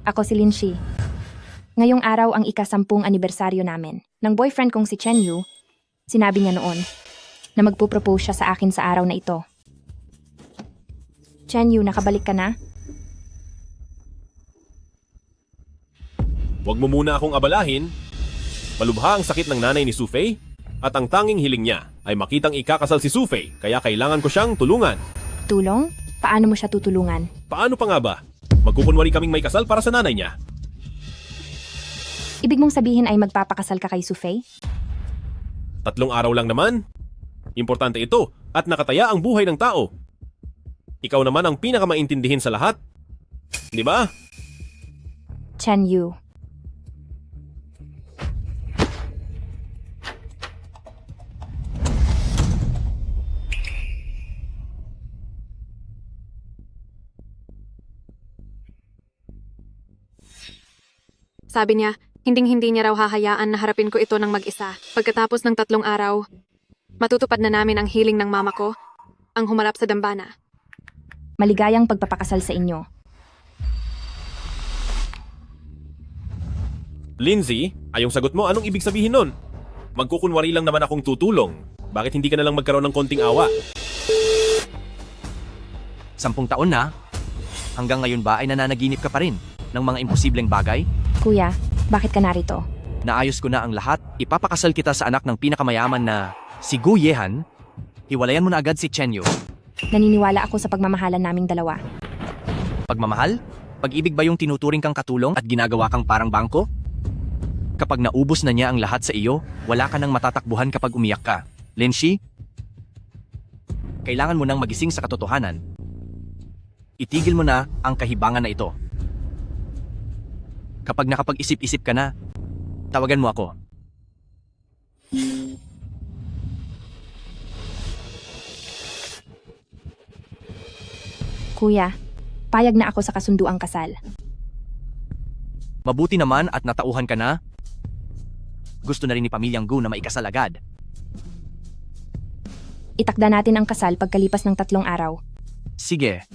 Ako si Linshi. Ngayong araw ang ika-10 anibersaryo namin. Ng boyfriend kong si Chen Yu, sinabi niya noon na magpo-propose siya sa akin sa araw na ito. Chen Yu, nakabalik ka na? Huwag mo muna akong abalahin. Malubha ang sakit ng nanay ni Sufei at ang tanging hiling niya ay makitang ikakasal si Sufei kaya kailangan ko siyang tulungan. Tulong? Paano mo siya tutulungan? Paano pa nga ba? Magkukunwari kaming may kasal para sa nanay niya. Ibig mong sabihin ay magpapakasal ka kay Sufei? 3 araw lang naman. Importante ito at nakataya ang buhay ng tao. Ikaw naman ang pinakamaintindihin sa lahat. Di ba? Chen Yu. Sabi niya, hinding-hindi niya raw hahayaan na harapin ko ito ng mag-isa. Pagkatapos ng 3 araw, matutupad na namin ang hiling ng mama ko, ang humarap sa dambana. Maligayang pagpapakasal sa inyo. Lindsay, ayong sagot mo, anong ibig sabihin nun? Magkukunwari lang naman akong tutulong. Bakit hindi ka na lang magkaroon ng konting awa? 10 taon na? Hanggang ngayon ba ay nananaginip ka pa rin ng mga imposibleng bagay? Kuya, bakit ka narito? Naayos ko na ang lahat. Ipapakasal kita sa anak ng pinakamayaman na si Gu Yehan. Hiwalayan mo na agad si Chen Yu. Naniniwala ako sa pagmamahalan naming dalawa. Pagmamahal? Pag-ibig ba yung tinuturing kang katulong at ginagawa kang parang bangko? Kapag naubos na niya ang lahat sa iyo, wala ka nang matatakbuhan kapag umiyak ka. Linshi, kailangan mo nang magising sa katotohanan. Itigil mo na ang kahibangan na ito. Kapag nakapag-isip-isip ka na, tawagan mo ako. Kuya, payag na ako sa kasunduang kasal. Mabuti naman at natauhan ka na. Gusto na rin ni Pamilyang Gu na maikasal agad. Itakda natin ang kasal pagkalipas ng 3 araw. Sige,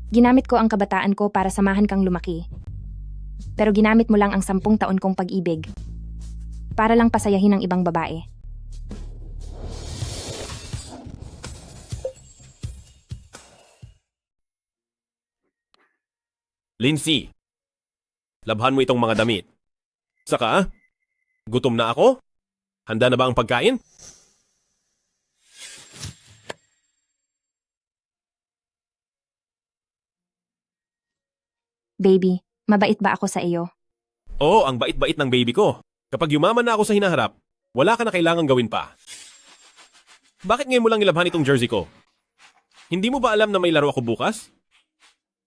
Ginamit ko ang kabataan ko para samahan kang lumaki. Pero ginamit mo lang ang 10 taon kong pag-ibig. Para lang pasayahin ang ibang babae. Lindsay, labhan mo itong mga damit. Saka, gutom na ako? Handa na ba ang pagkain? Baby, mabait ba ako sa iyo? Oo, ang bait-bait ng baby ko. Kapag yumaman na ako sa hinaharap, wala ka na kailangang gawin pa. Bakit ngayon mo lang nilabhan itong jersey ko? Hindi mo ba alam na may laro ako bukas?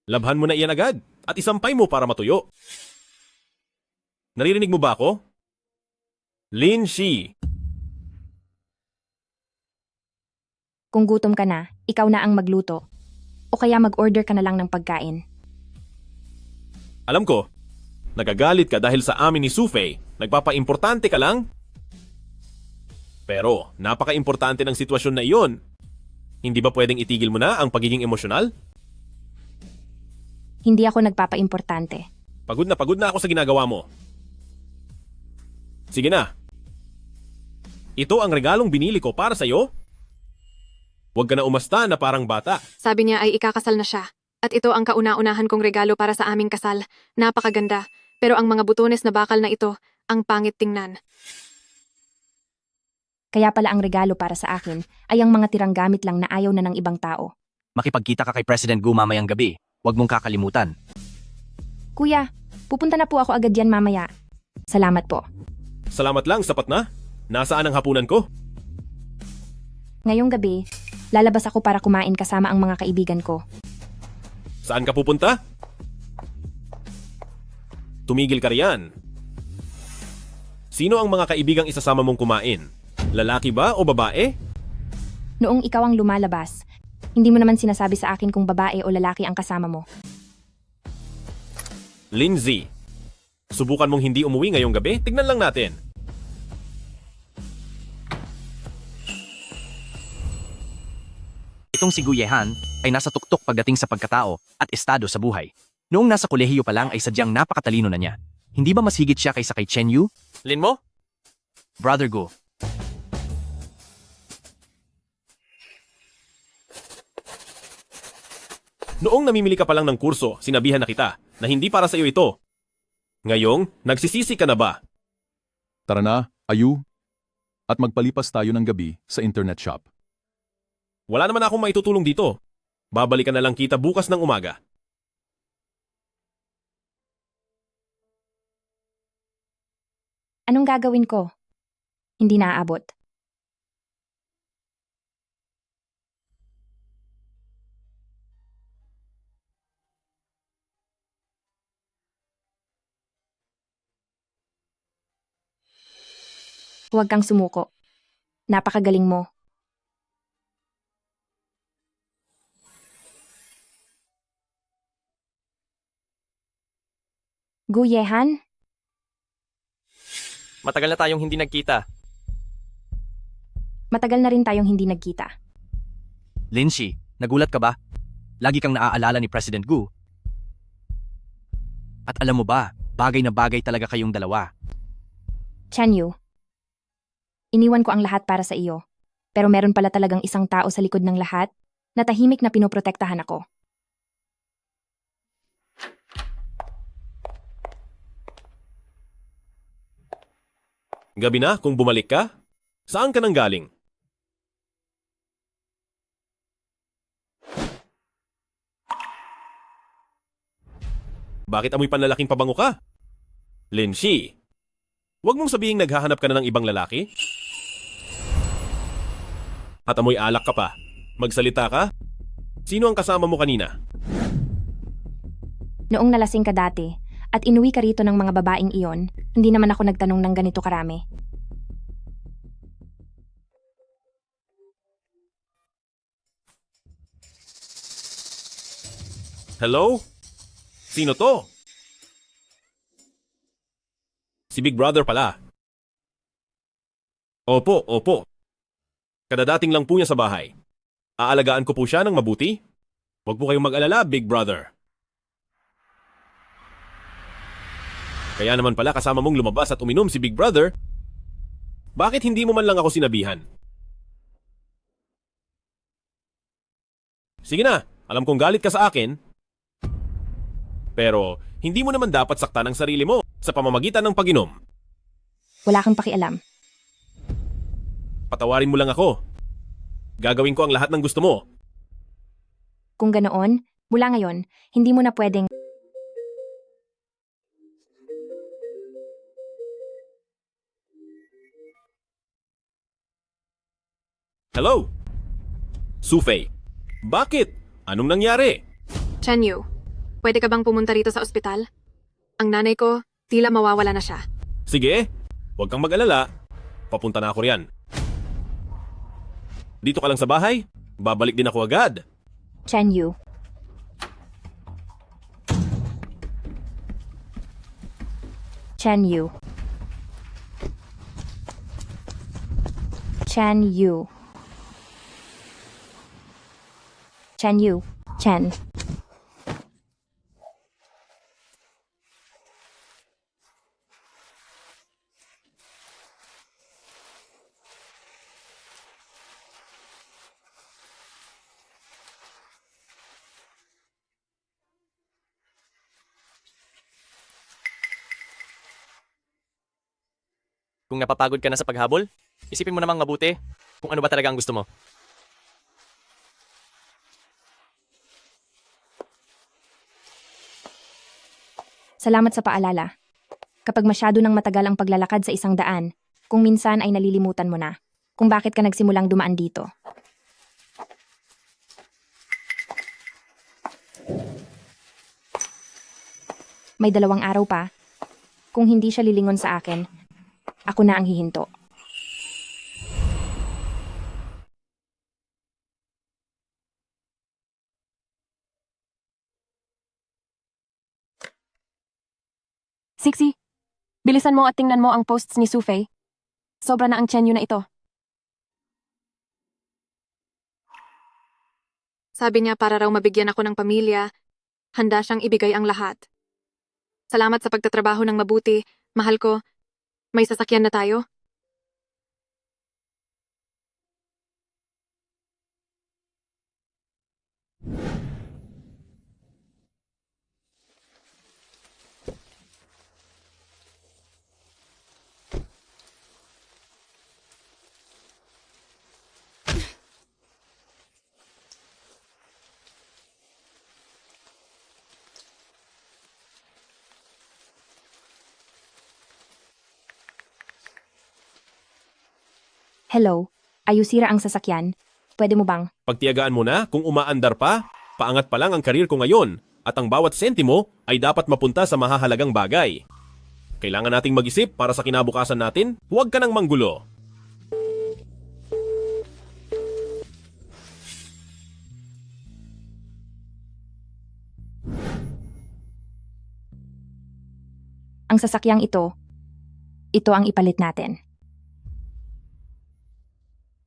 Labhan mo na iyan agad at isampay mo para matuyo. Naririnig mo ba ako? Linshi. Kung gutom ka na, ikaw na ang magluto. O kaya mag-order ka na lang ng pagkain. Alam ko, nagagalit ka dahil sa amin ni Sufei. Nagpapa-importante ka lang? Pero, napaka-importante ng sitwasyon na iyon. Hindi ba pwedeng itigil mo na ang pagiging emosyonal? Hindi ako nagpapa-importante. Pagod na ako sa ginagawa mo. Sige na. Ito ang regalong binili ko para sa'yo. Huwag ka na umasta na parang bata. Sabi niya ay ikakasal na siya. At ito ang kauna-unahan kong regalo para sa aming kasal. Napakaganda. Pero ang mga butones na bakal na ito, ang pangit tingnan. Kaya pala ang regalo para sa akin ay ang mga tirang gamit lang na ayaw na ng ibang tao. makipagkita ka kay President Gu mamayang gabi. Huwag mong kakalimutan. Kuya, pupunta na po ako agad yan mamaya. Salamat po. Salamat lang, sapat na. Nasaan ang hapunan ko? Ngayong gabi, lalabas ako para kumain kasama ang mga kaibigan ko. Saan ka pupunta? Tumigil ka riyan. Sino ang mga kaibigang isasama mong kumain? Lalaki ba o babae? Noong ikaw ang lumalabas, hindi mo naman sinasabi sa akin kung babae o lalaki ang kasama mo. Lindsay, subukan mong hindi umuwi ngayong gabi? Tignan lang natin. Itong si Guyehan ay nasa tuktok pagdating sa pagkatao at estado sa buhay. Noong nasa kolehiyo pa lang ay sadyang napakatalino na niya. Hindi ba mas higit siya kaysa kay Chen Yu? Lin mo? Brother Gu, Noong namimili ka pa lang ng kurso, sinabihan na kita na hindi para sa iyo ito. Ngayong, nagsisisi ka na ba? Tara na, Ayu. At magpalipas tayo ng gabi sa internet shop. Wala naman akong maitutulong dito. Babalikan na lang kita bukas ng umaga. Anong gagawin ko? Hindi naaabot. Huwag kang sumuko. Napakagaling mo. Guyehan? matagal na tayong hindi nagkita. Matagal na rin tayong hindi nagkita. Linshi, nagulat ka ba? Lagi kang naaalala ni President Gu. At alam mo ba, bagay na bagay talaga kayong dalawa. Chen Yu, iniwan ko ang lahat para sa iyo. Pero meron pala talagang isang tao sa likod ng lahat na tahimik na pinoprotektahan ako. Gabi na kung bumalik ka? Saan ka nang galing? Bakit amoy panlalaking pabango ka? Linshi, huwag mong sabihing naghahanap ka na ng ibang lalaki? At amoy alak ka pa. Magsalita ka? Sino ang kasama mo kanina? Noong nalasing ka dati at inuwi ka rito ng mga babaeng iyon, hindi naman ako nagtanong ng ganito karami. Hello? Sino to? Si Big Brother pala. Opo, opo. Kadadating lang po niya sa bahay. Aalagaan ko po siya ng mabuti. Huwag po kayong mag-alala, Big Brother. Kaya naman pala kasama mong lumabas at uminom si Big Brother. Bakit hindi mo man lang ako sinabihan? Sige na, alam kong galit ka sa akin. Pero hindi mo naman dapat saktan ang sarili mo sa pamamagitan ng pag-inom. Wala kang pakialam. Patawarin mo lang ako. Gagawin ko ang lahat ng gusto mo. Kung ganoon, mula ngayon, hindi mo na pwedeng... Hello? Sufei, bakit? Anong nangyari? Chen Yu, pwede ka bang pumunta rito sa ospital? Ang nanay ko, tila mawawala na siya. Sige, huwag kang mag-alala. Papunta na ako riyan. Dito ka lang sa bahay? Babalik din ako agad. Chen Yu. Chen Yu. Chen Yu. Chen Yu. Chen. Kung napapagod ka na sa paghabol, isipin mo namang mabuti kung ano ba talaga ang gusto mo. Salamat sa paalala. Kapag masyado nang matagal ang paglalakad sa isang daan, kung minsan ay nalilimutan mo na kung bakit ka nagsimulang dumaan dito. May 2 araw pa. Kung hindi siya lilingon sa akin, ako na ang hihinto. Sixi, bilisan mo at tingnan mo ang posts ni Sufei. Sobra na ang Chen Yu na ito. Sabi niya para raw mabigyan ako ng pamilya, handa siyang ibigay ang lahat. Salamat sa pagtatrabaho ng mabuti. Mahal ko, may sasakyan na tayo? Hello, ayusira ang sasakyan. Pwede mo bang? Pagtiyagaan mo na kung umaandar pa, paangat pa lang ang karir ko ngayon at ang bawat sentimo ay dapat mapunta sa mahahalagang bagay. Kailangan nating mag-isip para sa kinabukasan natin, huwag ka nang manggulo. Ang sasakyang ito ang ipalit natin.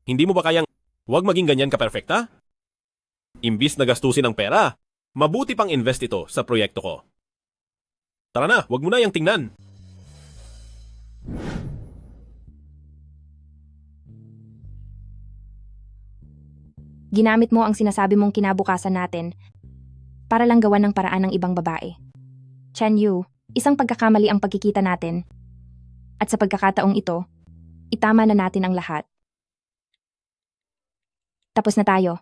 Hindi mo ba kayang huwag maging ganyan ka-perfecta? Imbis na gastusin ang pera, mabuti pang invest ito sa proyekto ko. Tara na, huwag mo na yang tingnan. Ginamit mo ang sinasabi mong kinabukasan natin para lang gawan ng paraan ng ibang babae. Chen Yu, isang pagkakamali ang pagkikita natin. At sa pagkakataong ito, itama na natin ang lahat. Tapos na tayo.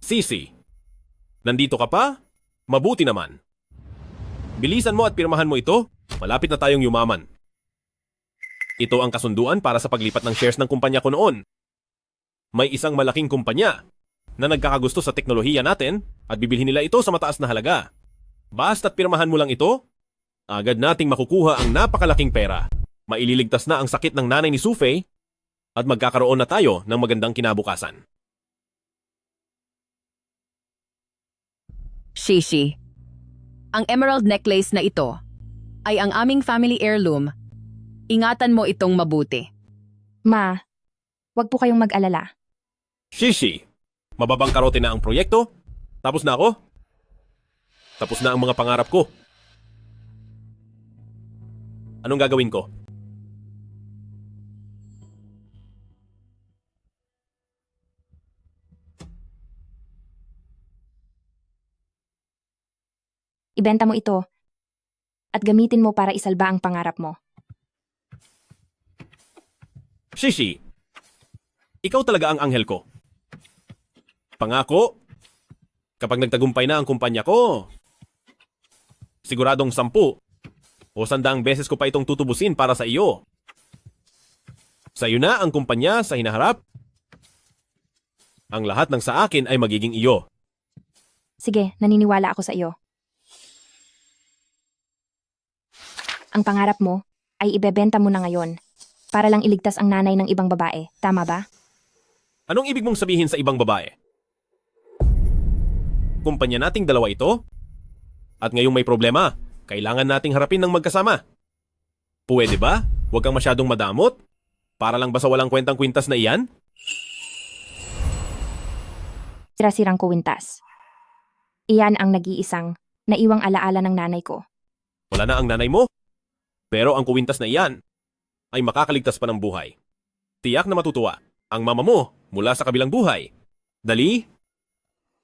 Sisi, nandito ka pa? Mabuti naman. Bilisan mo at pirmahan mo ito, malapit na tayong yumaman. Ito ang kasunduan para sa paglipat ng shares ng kumpanya ko noon. May isang malaking kumpanya na nagkakagusto sa teknolohiya natin at bibilhin nila ito sa mataas na halaga. Basta't pirmahan mo lang ito, agad nating makukuha ang napakalaking pera. Maililigtas na ang sakit ng nanay ni Sufei at magkakaroon na tayo ng magandang kinabukasan. Shishi, ang emerald necklace na ito ay ang aming family heirloom. Ingatan mo itong mabuti. Ma, wag po kayong mag-alala. Shishi, mababang karote na ang proyekto? Tapos na ako? Tapos na ang mga pangarap ko. Anong gagawin ko? Ibenta mo ito at gamitin mo para isalba ang pangarap mo. Shishi, ikaw talaga ang anghel ko. Pangako, kapag nagtagumpay na ang kumpanya ko, siguradong 10 o 100 beses ko pa itong tutubusin para sa iyo. Sa iyo na ang kumpanya sa hinaharap. Ang lahat ng sa akin ay magiging iyo. Sige, naniniwala ako sa iyo. Ang pangarap mo ay ibebenta mo na ngayon para lang iligtas ang nanay ng ibang babae. Tama ba? Anong ibig mong sabihin sa ibang babae? Kumpanya nating dalawa ito? At ngayong may problema, kailangan nating harapin ng magkasama. Pwede ba? Huwag kang masyadong madamot? Para lang ba sa walang kwentang kwintas na iyan? Sirang kuwintas. Iyan ang nag-iisang naiwang alaala ng nanay ko. Wala na ang nanay mo? Pero ang kuwintas na iyan ay makakaligtas pa ng buhay. Tiyak na matutuwa ang mama mo mula sa kabilang buhay. Dali,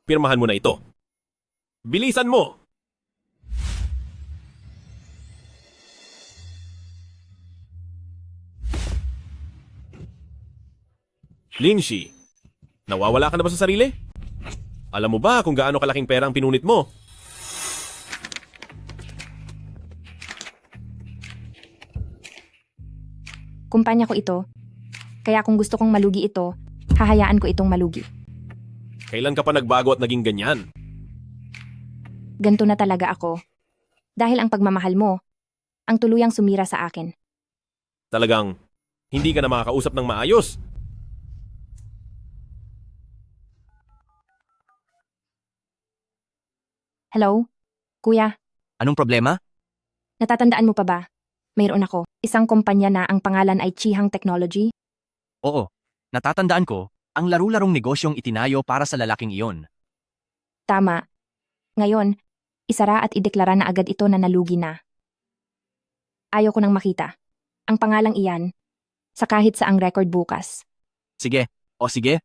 pirmahan mo na ito. Bilisan mo! Linshi, nawawala ka na ba sa sarili? Alam mo ba kung gaano kalaking pera ang pinunit mo? Kumpanya ko ito, kaya kung gusto kong malugi ito, hahayaan ko itong malugi. Kailan ka pa nagbago at naging ganyan? Ganto na talaga ako. Dahil ang pagmamahal mo, ang tuluyang sumira sa akin. Talagang Hindi ka na makakausap ng maayos. Hello? Kuya, Anong problema? natatandaan mo pa ba? Mayroon ako, isang kumpanya na ang pangalan ay Chihang Technology. Oo, natatandaan ko, ang laru-larong negosyong itinayo para sa lalaking iyon. Tama. Ngayon, isara at ideklara na agad ito na nalugi na. Ayaw ko nang makita. Ang pangalang iyan, sa kahit saang record bukas. Sige, o sige.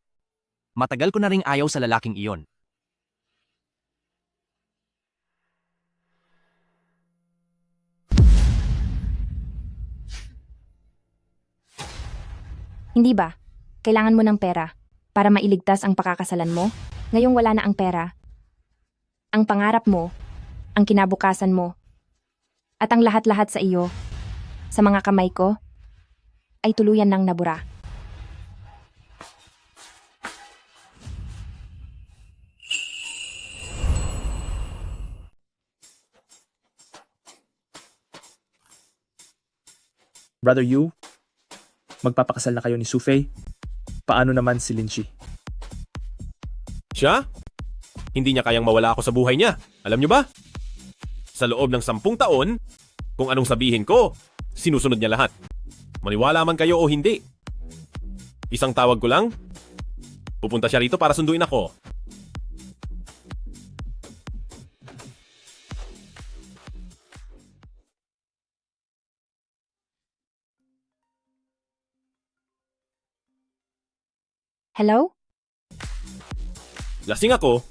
Matagal ko na ring ayaw sa lalaking iyon. Hindi ba? Kailangan mo ng pera para mailigtas ang pakakasalan mo? Ngayong wala na ang pera. Ang pangarap mo, ang kinabukasan mo, at ang lahat-lahat sa iyo, sa mga kamay ko, ay tuluyan ng nabura. Brother Yu, magpapakasal na kayo ni Sufei. Paano naman si Linchi? Siya? Hindi niya kayang mawala ako sa buhay niya. Alam niyo ba? Sa loob ng 10 taon, kung anong sabihin ko, sinusunod niya lahat. Maniwala man kayo o hindi. Isang tawag ko lang, pupunta siya rito para sunduin ako. Hello? Lasing ako.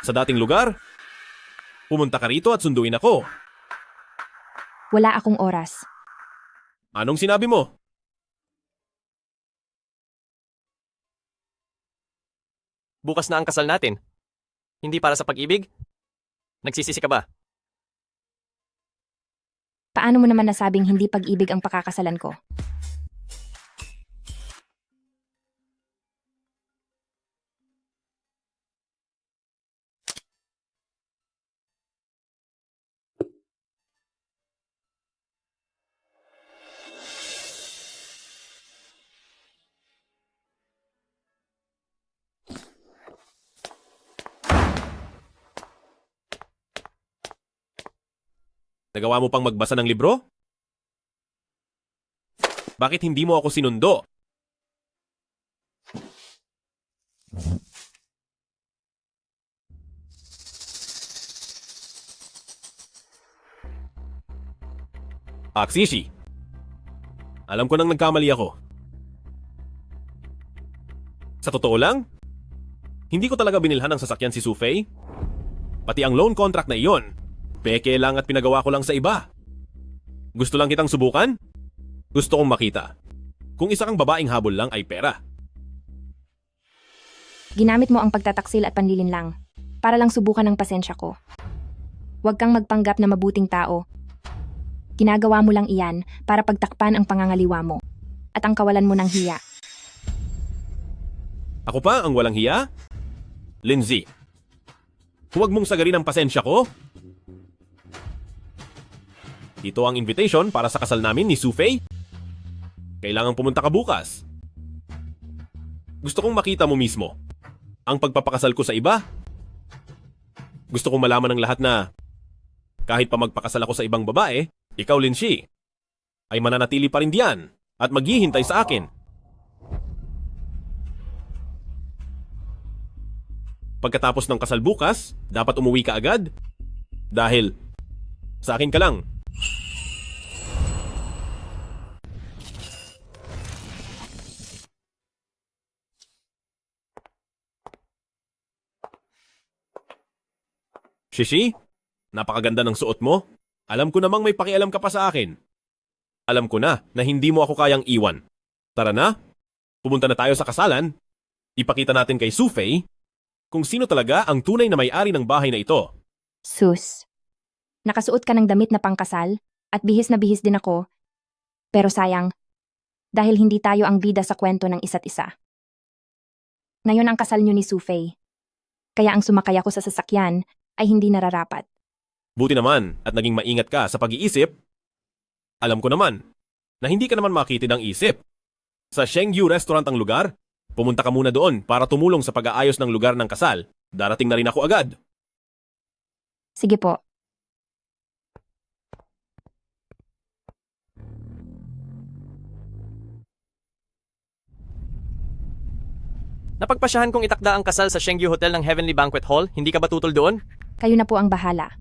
Sa dating lugar. Pumunta ka rito at sunduin ako. Wala akong oras. Anong sinabi mo? Bukas na ang kasal natin. Hindi para sa pag-ibig? Nagsisisi ka ba? Paano mo naman nasabing hindi pag-ibig ang pakakasalan ko? Nagawa mo pang magbasa ng libro? Bakit hindi mo ako sinundo? Aksishi, alam ko nang nagkamali ako. Sa totoo lang, hindi ko talaga binilhan ng sasakyan si Sufei. Pati ang loan contract na iyon, peke lang at pinagawa ko lang sa iba. Gusto lang kitang subukan? Gusto kong makita. Kung isa kang babaeng habol lang ay pera. Ginamit mo ang pagtataksil at panlilin lang para lang subukan ang pasensya ko. Huwag kang magpanggap na mabuting tao. Ginagawa mo lang iyan para pagtakpan ang pangangaliwa mo at ang kawalan mo ng hiya. Ako pa ang walang hiya? Lindsay, huwag mong sagarin ang pasensya ko. Ito ang invitation para sa kasal namin ni Sufei. Kailangang pumunta ka bukas. Gusto kong makita mo mismo ang pagpapakasal ko sa iba. Gusto kong malaman ng lahat na kahit pa magpakasal ako sa ibang babae, ikaw, Lindsay, ay mananatili pa rin diyan at maghihintay sa akin. Pagkatapos ng kasal bukas, dapat umuwi ka agad. Dahil sa akin ka lang. Shishi, napakaganda ng suot mo. Alam ko namang may pakialam ka pa sa akin. Alam ko na hindi mo ako kayang iwan. Tara na, pumunta na tayo sa kasalan. Ipakita natin kay Sufei kung sino talaga ang tunay na may-ari ng bahay na ito. Sus. Nakasuot ka ng damit na pangkasal at bihis na bihis din ako. Pero sayang, dahil hindi tayo ang bida sa kwento ng isa't isa. Ngayon ang kasal niyo ni Sufei. Kaya ang sumakay ako sa sasakyan ay hindi nararapat. Buti naman at naging maingat ka sa pag-iisip. Alam ko naman, na hindi ka naman makitid ang isip. Sa Shengyu Restaurant ang lugar? Pumunta ka muna doon para tumulong sa pag-aayos ng lugar ng kasal. Darating na rin ako agad. Sige po. Napagpasyahan kong itakda ang kasal sa Shengyu Hotel ng Heavenly Banquet Hall. Hindi ka ba tutol doon? Kayo na po ang bahala.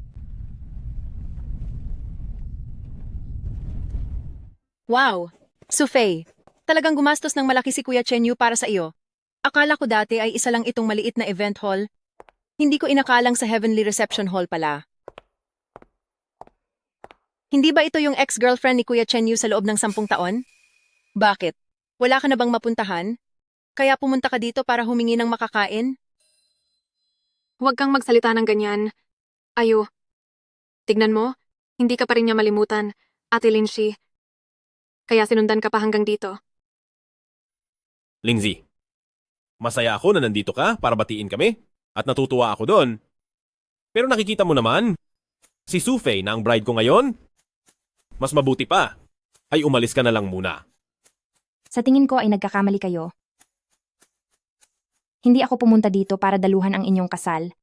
Wow! Sufei, talagang gumastos ng malaki si Kuya Chenyu para sa iyo. Akala ko dati ay isa lang itong maliit na event hall. Hindi ko inakalang sa Heavenly Reception Hall pala. Hindi ba ito yung ex-girlfriend ni Kuya Chenyu sa loob ng 10 taon? Bakit? Wala ka na bang mapuntahan? Kaya pumunta ka dito para humingi ng makakain? Huwag kang magsalita ng ganyan. Ayo. Tignan mo, hindi ka pa rin niya malimutan, Ate Linshi. Kaya sinundan ka pa hanggang dito. Lingzi, masaya ako na nandito ka para batiin kami at natutuwa ako doon. Pero nakikita mo naman, si Sufei na ang bride ko ngayon. Mas mabuti pa, ay umalis ka na lang muna. Sa tingin ko ay nagkakamali kayo. Hindi ako pumunta dito para daluhan ang inyong kasal.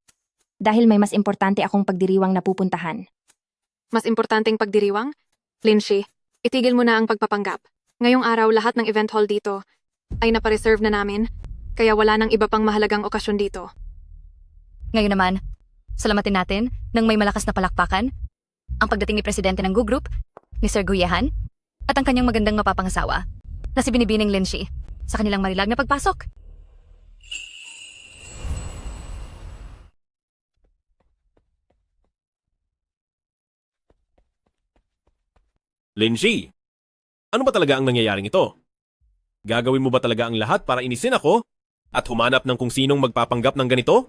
Dahil may mas importante akong pagdiriwang na pupuntahan. Mas importanteng pagdiriwang? Linshi, itigil mo na ang pagpapanggap. Ngayong araw lahat ng event hall dito ay napareserve na namin, kaya wala nang iba pang mahalagang okasyon dito. Ngayon naman, salamatin natin ng may malakas na palakpakan ang pagdating ni Presidente ng Gu Group, ni Sir Guyahan, at ang kanyang magandang mapapangasawa na si Binibining Linshi sa kanilang marilag na pagpasok. Linji, ano ba talaga ang nangyayaring ito? Gagawin mo ba talaga ang lahat para inisin ako at humanap ng kung sinong magpapanggap ng ganito?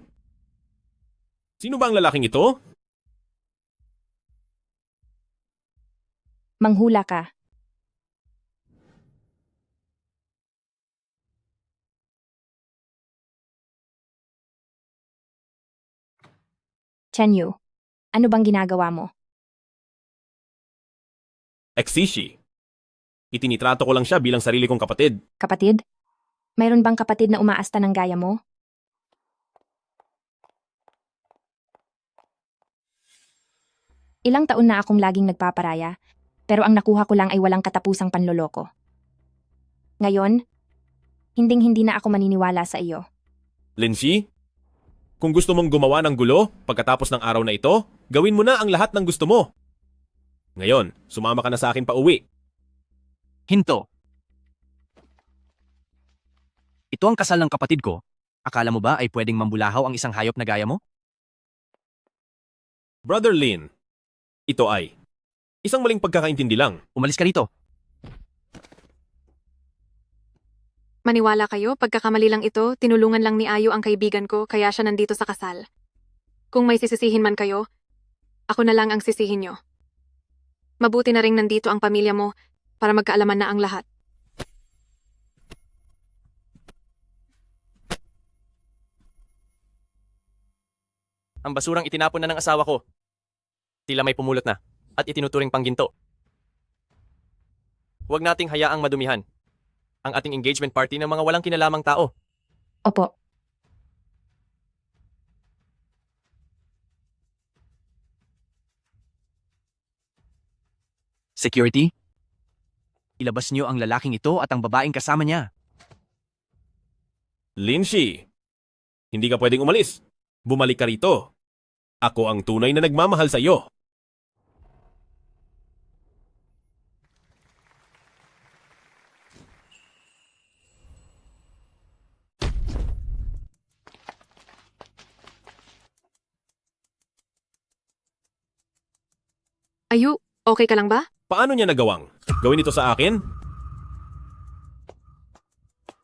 Sino ba ang lalaking ito? Manghula ka. Chenyu, ano bang ginagawa mo? Exishi. Itinitrato ko lang siya bilang sarili kong kapatid. Kapatid? Mayroon bang kapatid na umaasta ng gaya mo? Ilang taon na akong laging nagpaparaya, pero ang nakuha ko lang ay walang katapusang panloloko. Ngayon, hinding-hindi na ako maniniwala sa iyo. Linshi, kung gusto mong gumawa ng gulo pagkatapos ng araw na ito, gawin mo na ang lahat ng gusto mo. Ngayon, sumama ka na sa akin pa uwi. Hinto. Ito ang kasal ng kapatid ko. Akala mo ba ay pwedeng mambulahaw ang isang hayop na gaya mo? Brother Lin, ito ay isang maling pagkakaintindi lang. Umalis ka rito. Maniwala kayo, pagkakamali lang ito, tinulungan lang ni Ayu ang kaibigan ko kaya siya nandito sa kasal. Kung may sisisihin man kayo, ako na lang ang sisihin nyo. Mabuti na ring nandito ang pamilya mo para magkaalaman na ang lahat. Ang basurang itinapon na ng asawa ko. Tila may pumulot na at itinuturing pang ginto. Huwag nating hayaang madumihan ang ating engagement party ng mga walang kinalamang tao. Opo, Security? Ilabas niyo ang lalaking ito at ang babaeng kasama niya. Linshi, hindi ka pwedeng umalis. Bumalik ka rito. Ako ang tunay na nagmamahal sa iyo. Ayu, okay ka lang ba? Paano niya nagawang gawin ito sa akin?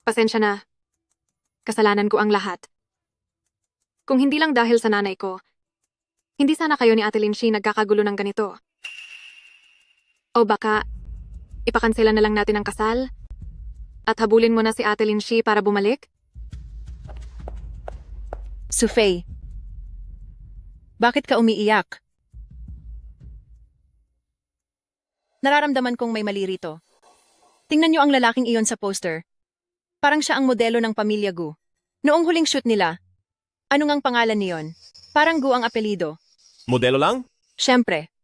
Pasensya na. Kasalanan ko ang lahat. Kung hindi lang dahil sa nanay ko, hindi sana kayo ni Ate Linshi nagkakagulo ng ganito. O baka, ipakansela na lang natin ang kasal? At habulin mo na si Ate Linshi para bumalik? Sufei, bakit ka umiiyak? Nararamdaman kong may mali rito. Tingnan niyo ang lalaking iyon sa poster. Parang siya ang modelo ng pamilya Gu. Noong huling shoot nila, ano ngang pangalan niyon? Parang Gu ang apelido. Modelo lang? Siyempre,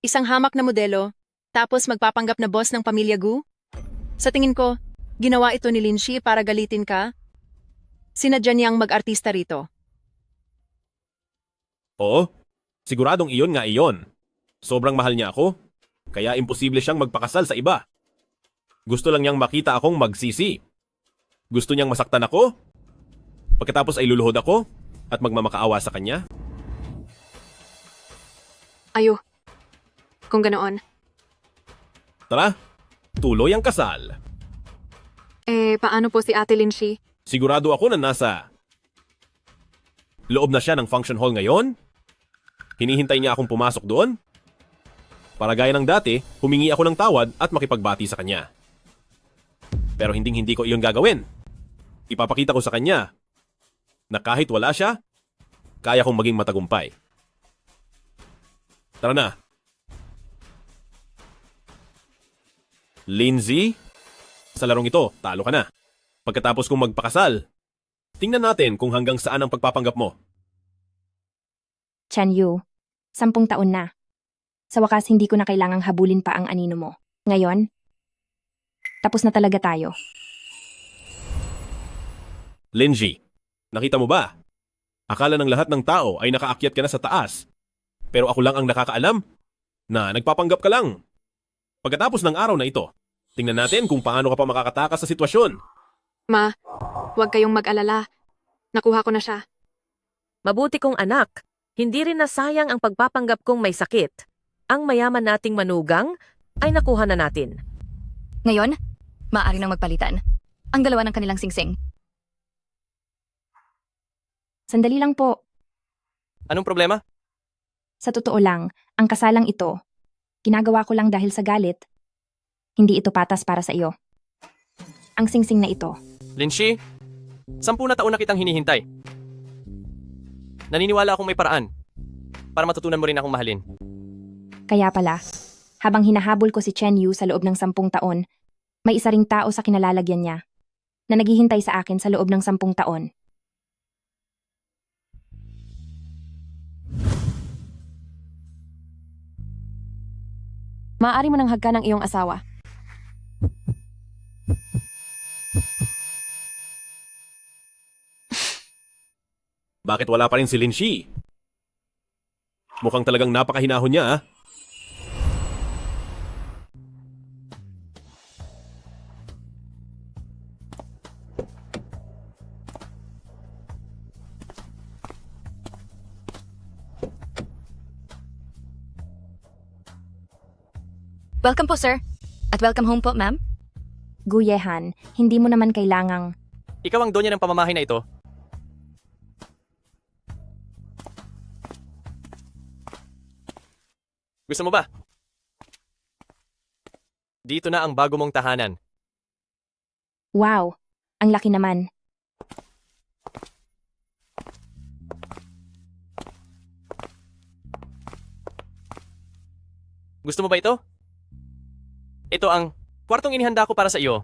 isang hamak na modelo, tapos magpapanggap na boss ng pamilya Gu? Sa tingin ko, ginawa ito ni Linshi para galitin ka? Sinadya niyang mag-artista rito. Oo. Siguradong iyon nga iyon. Sobrang mahal niya ako. Kaya imposible siyang magpakasal sa iba. Gusto lang niyang makita akong magsisi. Gusto niyang masaktan ako. Pagkatapos ay luluhod ako at magmamakaawa sa kanya. Ayo. Kung ganoon. Tara, tuloy ang kasal. Paano po si Ate Linshi? Sigurado ako na nasa loob na siya ng function hall ngayon. Hinihintay niya akong pumasok doon. Para gaya ng dati, humingi ako ng tawad at makipagbati sa kanya. Pero hindi ko iyon gagawin. Ipapakita ko sa kanya na kahit wala siya, kaya kong maging matagumpay. Tara na. Lindsay, sa larong ito, talo ka na. Pagkatapos kong magpakasal, tingnan natin kung hanggang saan ang pagpapanggap mo. Chen Yu, 10 taon na. Sa wakas, hindi ko na kailangang habulin pa ang anino mo. Ngayon, tapos na talaga tayo. Lindsay, nakita mo ba? Akala ng lahat ng tao ay nakaakyat ka na sa taas. Pero ako lang ang nakakaalam na nagpapanggap ka lang. Pagkatapos ng araw na ito, tingnan natin kung paano ka pa makakatakas sa sitwasyon. Ma, huwag kayong mag-alala. Nakuha ko na siya. Mabuti kong anak, hindi rin nasayang ang pagpapanggap kong may sakit. Ang mayaman nating manugang ay nakuha na natin. Ngayon, maaari nang magpalitan. Ang dalawa ng kanilang singsing. Sandali lang po. Anong problema? Sa totoo lang, ang kasalang ito, ginagawa ko lang dahil sa galit. Hindi ito patas para sa iyo. Ang singsing na ito. Linshi, 10 na taon na kitang hinihintay. Naniniwala akong may paraan para matutunan mo rin akong mahalin. Kaya pala, habang hinahabol ko si Chen Yu sa loob ng 10 taon, may isa ring tao sa kinalalagyan niya na naghihintay sa akin sa loob ng 10 taon. Maaari mo nang hagkan ang iyong asawa. Bakit wala pa rin si Linshi? Mukhang talagang napakahinahon niya, ah. Welcome po, sir. At welcome home po, ma'am. Guyehan, hindi mo naman kailangang... Ikaw ang donya ng pamamahay na ito. Gusto mo ba? Dito na ang bago mong tahanan. Wow, ang laki naman. Gusto mo ba ito? Ito ang kwartong inihanda ko para sa iyo.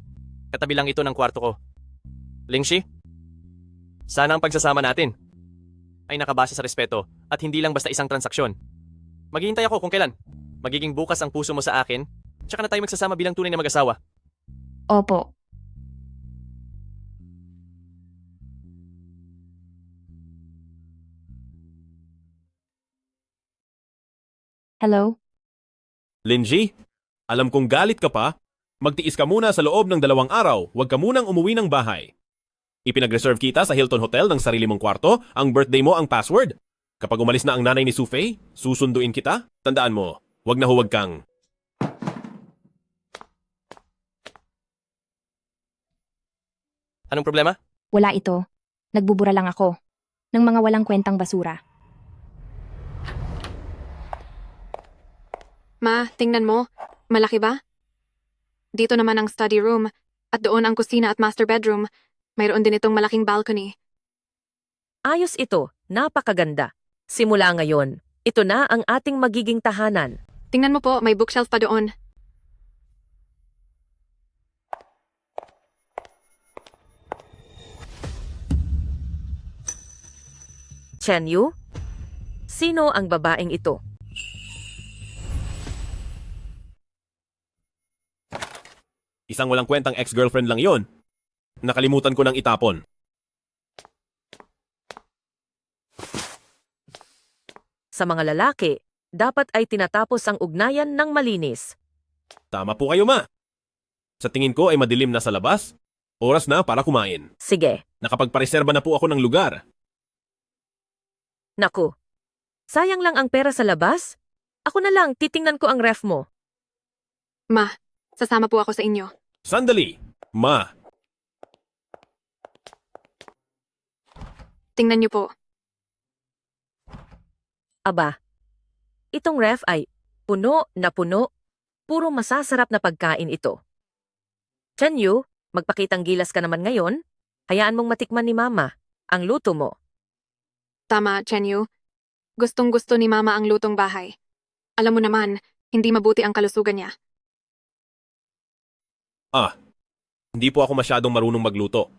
Katabi lang ito ng kwarto ko. Lingshi, sana ang pagsasama natin ay nakabase sa respeto at hindi lang basta isang transaksyon. Maghihintay ako kung kailan. Magiging bukas ang puso mo sa akin, tsaka na tayo magsasama bilang tunay na mag-asawa. Opo. Hello? Lindsay, alam kong galit ka pa. Magtiis ka muna sa loob ng 2 araw. Huwag ka munang umuwi ng bahay. Ipinag-reserve kita sa Hilton Hotel ng sarili mong kwarto. Ang birthday mo ang password. Kapag umalis na ang nanay ni Sufei, susunduin kita. Tandaan mo, huwag na huwag kang... Anong problema? Wala ito. Nagbubura lang ako ng mga walang kwentang basura. Ma, tingnan mo. Malaki ba? Dito naman ang study room at doon ang kusina at master bedroom. Mayroon din itong malaking balcony. Ayos ito, napakaganda. Simula ngayon, ito na ang ating magiging tahanan. Tingnan mo po, may bookshelf pa doon. Chen Yu? Sino ang babaeng ito? Isang walang kwentang ex-girlfriend lang yon. Nakalimutan ko nang itapon. Sa mga lalaki, dapat ay tinatapos ang ugnayan ng malinis. Tama po kayo, ma. Sa tingin ko ay madilim na sa labas. Oras na para kumain. Sige, Nakapagpareserba na po ako ng lugar. naku. Sayang lang ang pera sa labas. Ako na lang, titingnan ko ang ref mo. Ma, sasama po ako sa inyo. Sandali! Ma, Tingnan niyo po. Aba, itong ref ay puno na puno. Puro masasarap na pagkain ito. Chen Yu, magpakitang gilas ka naman ngayon. Hayaan mong matikman ni Mama ang luto mo. Tama, Chen Yu. Gustong-gusto ni Mama ang lutong bahay. Alam mo naman, hindi mabuti ang kalusugan niya. hindi po ako masyadong marunong magluto.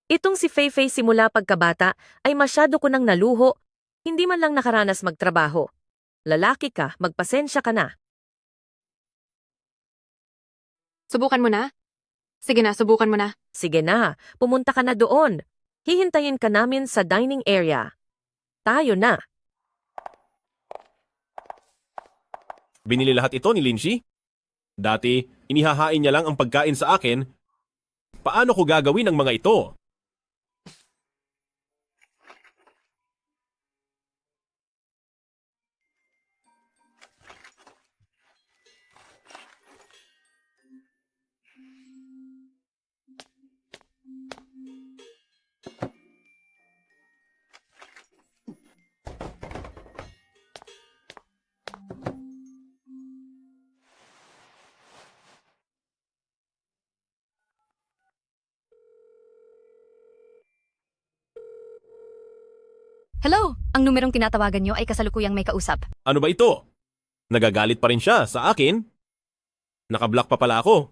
Itong si Fei Fei simula pagkabata ay masyado ko nang naluho, hindi man lang nakaranas magtrabaho. Lalaki ka, magpasensya ka na. Subukan mo na? Sige na, subukan mo na. Sige na, pumunta ka na doon. Hihintayin ka namin sa dining area. Tayo na. Binili lahat ito ni Linshi? Dati, inihahain niya lang ang pagkain sa akin. Paano ko gagawin ang mga ito? Hello! Ang numerong tinatawagan nyo ay kasalukuyang may kausap. Ano ba ito? Nagagalit pa rin siya sa akin? Nakablock pa pala ako.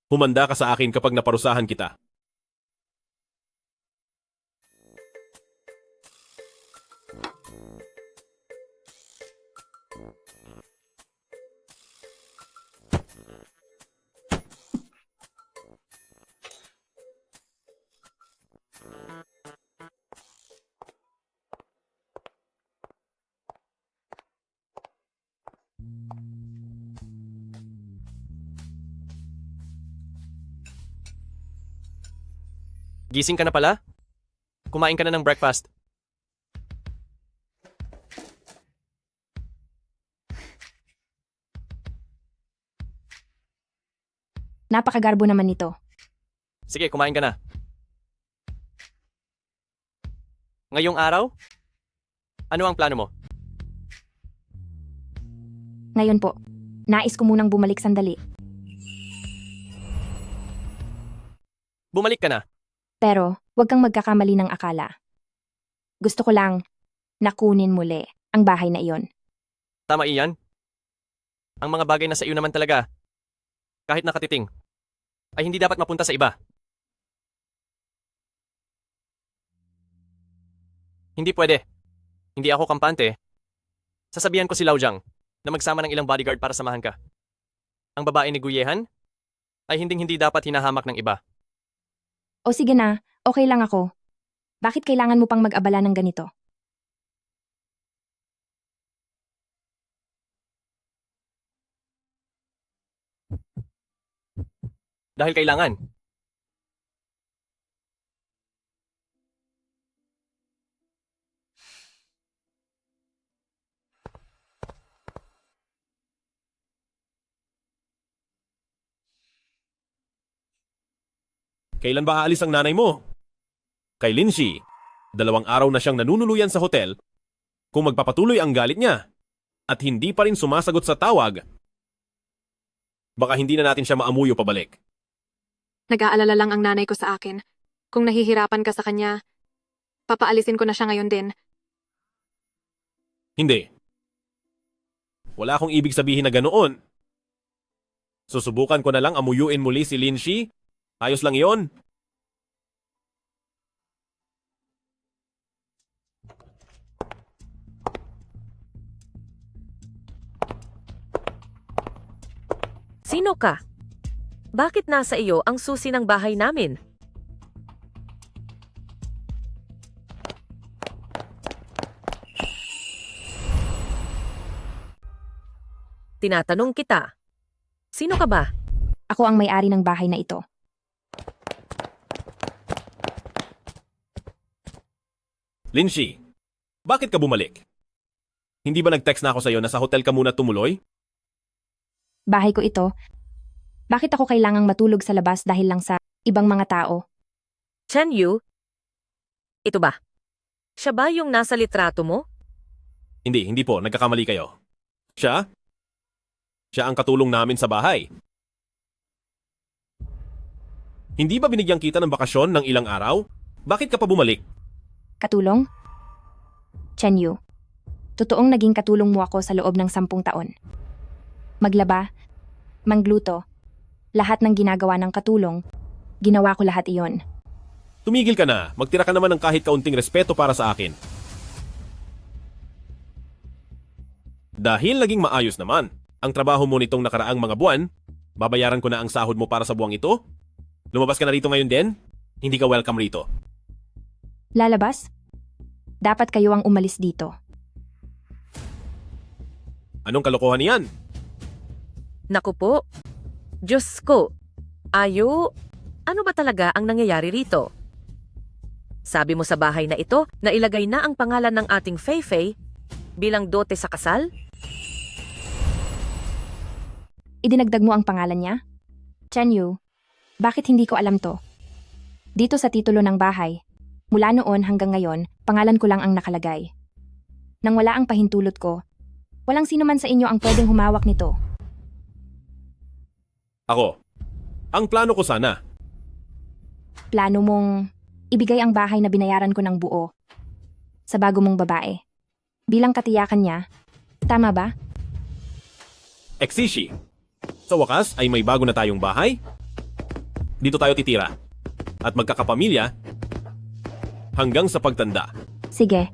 Humanda ka sa akin kapag naparusahan kita. Gising ka na pala? Kumain ka na ng breakfast. Napakagarbo naman nito. Sige, kumain ka na. Ngayong araw? Ano ang plano mo? Ngayon po, nais ko munang bumalik sandali. Bumalik ka na. Pero, huwag kang magkakamali ng akala. Gusto ko lang nakunin muli ang bahay na iyon. Tama iyan. Ang mga bagay na sa iyo naman talaga, kahit nakatiting, ay hindi dapat mapunta sa iba. Hindi pwede. Hindi ako kampante. Sasabihan ko si Lao Jiang na magsama ng ilang bodyguard para samahan ka. Ang babae ni Guyehan ay hindi dapat hinahamak ng iba. O sige na, okay lang ako. Bakit kailangan mo pang mag-abala ng ganito? Dahil kailangan. Kailan ba aalis ang nanay mo? Kay Linshi, 2 araw na siyang nanunuluyan sa hotel. Kung magpapatuloy ang galit niya at hindi pa rin sumasagot sa tawag, baka hindi na natin siya maamuyo pabalik. Nag-aalala lang ang nanay ko sa akin. Kung nahihirapan ka sa kanya, papaalisin ko na siya ngayon din. Hindi. Wala akong ibig sabihin na ganoon. Susubukan ko na lang amuyuin muli si Linshi. Ayos lang iyon. Sino ka? Bakit nasa iyo ang susi ng bahay namin? Tinatanong kita, sino ka ba? Ako ang may-ari ng bahay na ito. Linshi, bakit ka bumalik? Hindi ba nag-text na ako sa'yo na sa hotel ka muna tumuloy? Bahay ko ito. Bakit ako kailangang matulog sa labas dahil lang sa ibang mga tao? Chen Yu? Ito ba? Siya ba yung nasa litrato mo? Hindi po, nagkakamali kayo. Siya? Siya ang katulong namin sa bahay. Hindi ba binigyan kita ng bakasyon ng ilang araw? Bakit ka pa bumalik? Katulong? Chen Yu, totoong naging katulong mo ako sa loob ng 10 taon. Maglaba, mangluto, lahat ng ginagawa ng katulong, ginawa ko lahat iyon. Tumigil ka na, magtira ka naman ng kahit kaunting respeto para sa akin. Dahil naging maayos naman ang trabaho mo nitong nakaraang mga buwan, babayaran ko na ang sahod mo para sa buwang ito? Lumabas ka na rito ngayon din? Hindi ka welcome rito. Lalabas? Dapat kayo ang umalis dito. Anong kalokohan niyan? Naku po. Diyos ko. Ayo, ano ba talaga ang nangyayari rito? Sabi mo sa bahay na ito na ilagay na ang pangalan ng ating Fei-Fei bilang dote sa kasal? Idinagdag mo ang pangalan niya? Chen Yu, bakit hindi ko alam to? Dito sa titulo ng bahay, mula noon hanggang ngayon, pangalan ko lang ang nakalagay. Nang wala ang pahintulot ko, walang sino man sa inyo ang pwedeng humawak nito. Ako. Ang plano ko sana. Plano mong ibigay ang bahay na binayaran ko ng buo sa bago mong babae. Bilang katiyakan niya, tama ba? Exishi. Sa wakas ay may bago na tayong bahay. Dito tayo titira. At magkakapamilya hanggang sa pagtanda. Sige.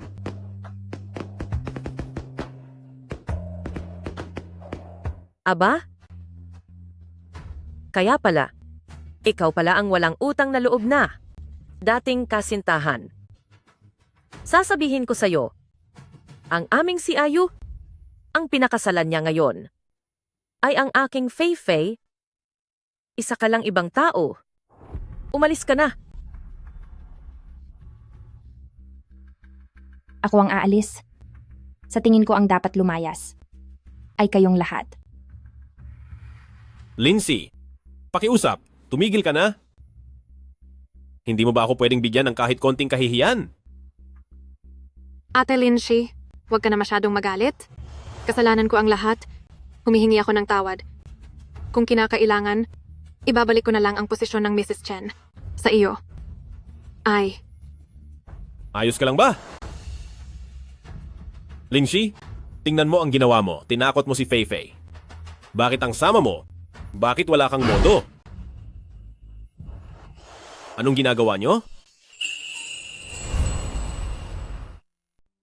Aba? Kaya pala, ikaw pala ang walang utang na loob na. Dating kasintahan. Sasabihin ko sa'yo, ang aming si Ayu, ang pinakasalan niya ngayon, ay ang aking Fei-Fei. Isa ka lang ibang tao. Umalis ka na. Ako ang aalis. Sa tingin ko ang dapat lumayas ay kayong lahat. Lindsay, pakiusap, tumigil ka na. Hindi mo ba ako pwedeng bigyan ng kahit konting kahihiyan? Ate Linshi, huwag ka na masyadong magalit. Kasalanan ko ang lahat. Humihingi ako ng tawad. Kung kinakailangan, ibabalik ko na lang ang posisyon ng Mrs. Chen sa iyo. Ay, Ayos ka lang ba? Lindsay, tingnan mo ang ginawa mo. Tinakot mo si Fei-Fei. Bakit ang sama mo? Bakit wala kang modo? Anong ginagawa nyo?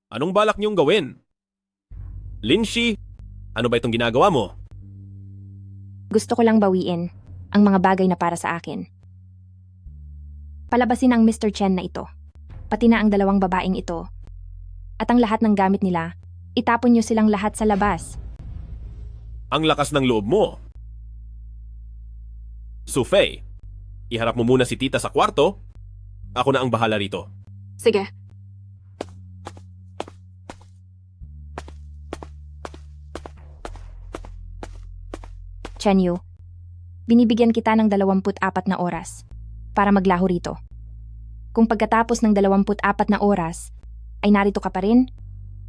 Anong balak niyong gawin? Lindsay, ano ba itong ginagawa mo? Gusto ko lang bawiin ang mga bagay na para sa akin. Palabasin ang Mr. Chen na ito, pati na ang 2 babaeng ito, at ang lahat ng gamit nila, itapon niyo silang lahat sa labas. Ang lakas ng loob mo. Sufei, iharap mo muna si tita sa kwarto. Ako na ang bahala rito. sige. Chen Yu, binibigyan kita ng 24 na oras para maglaho rito. Kung pagkatapos ng 24 na oras ay narito ka pa rin,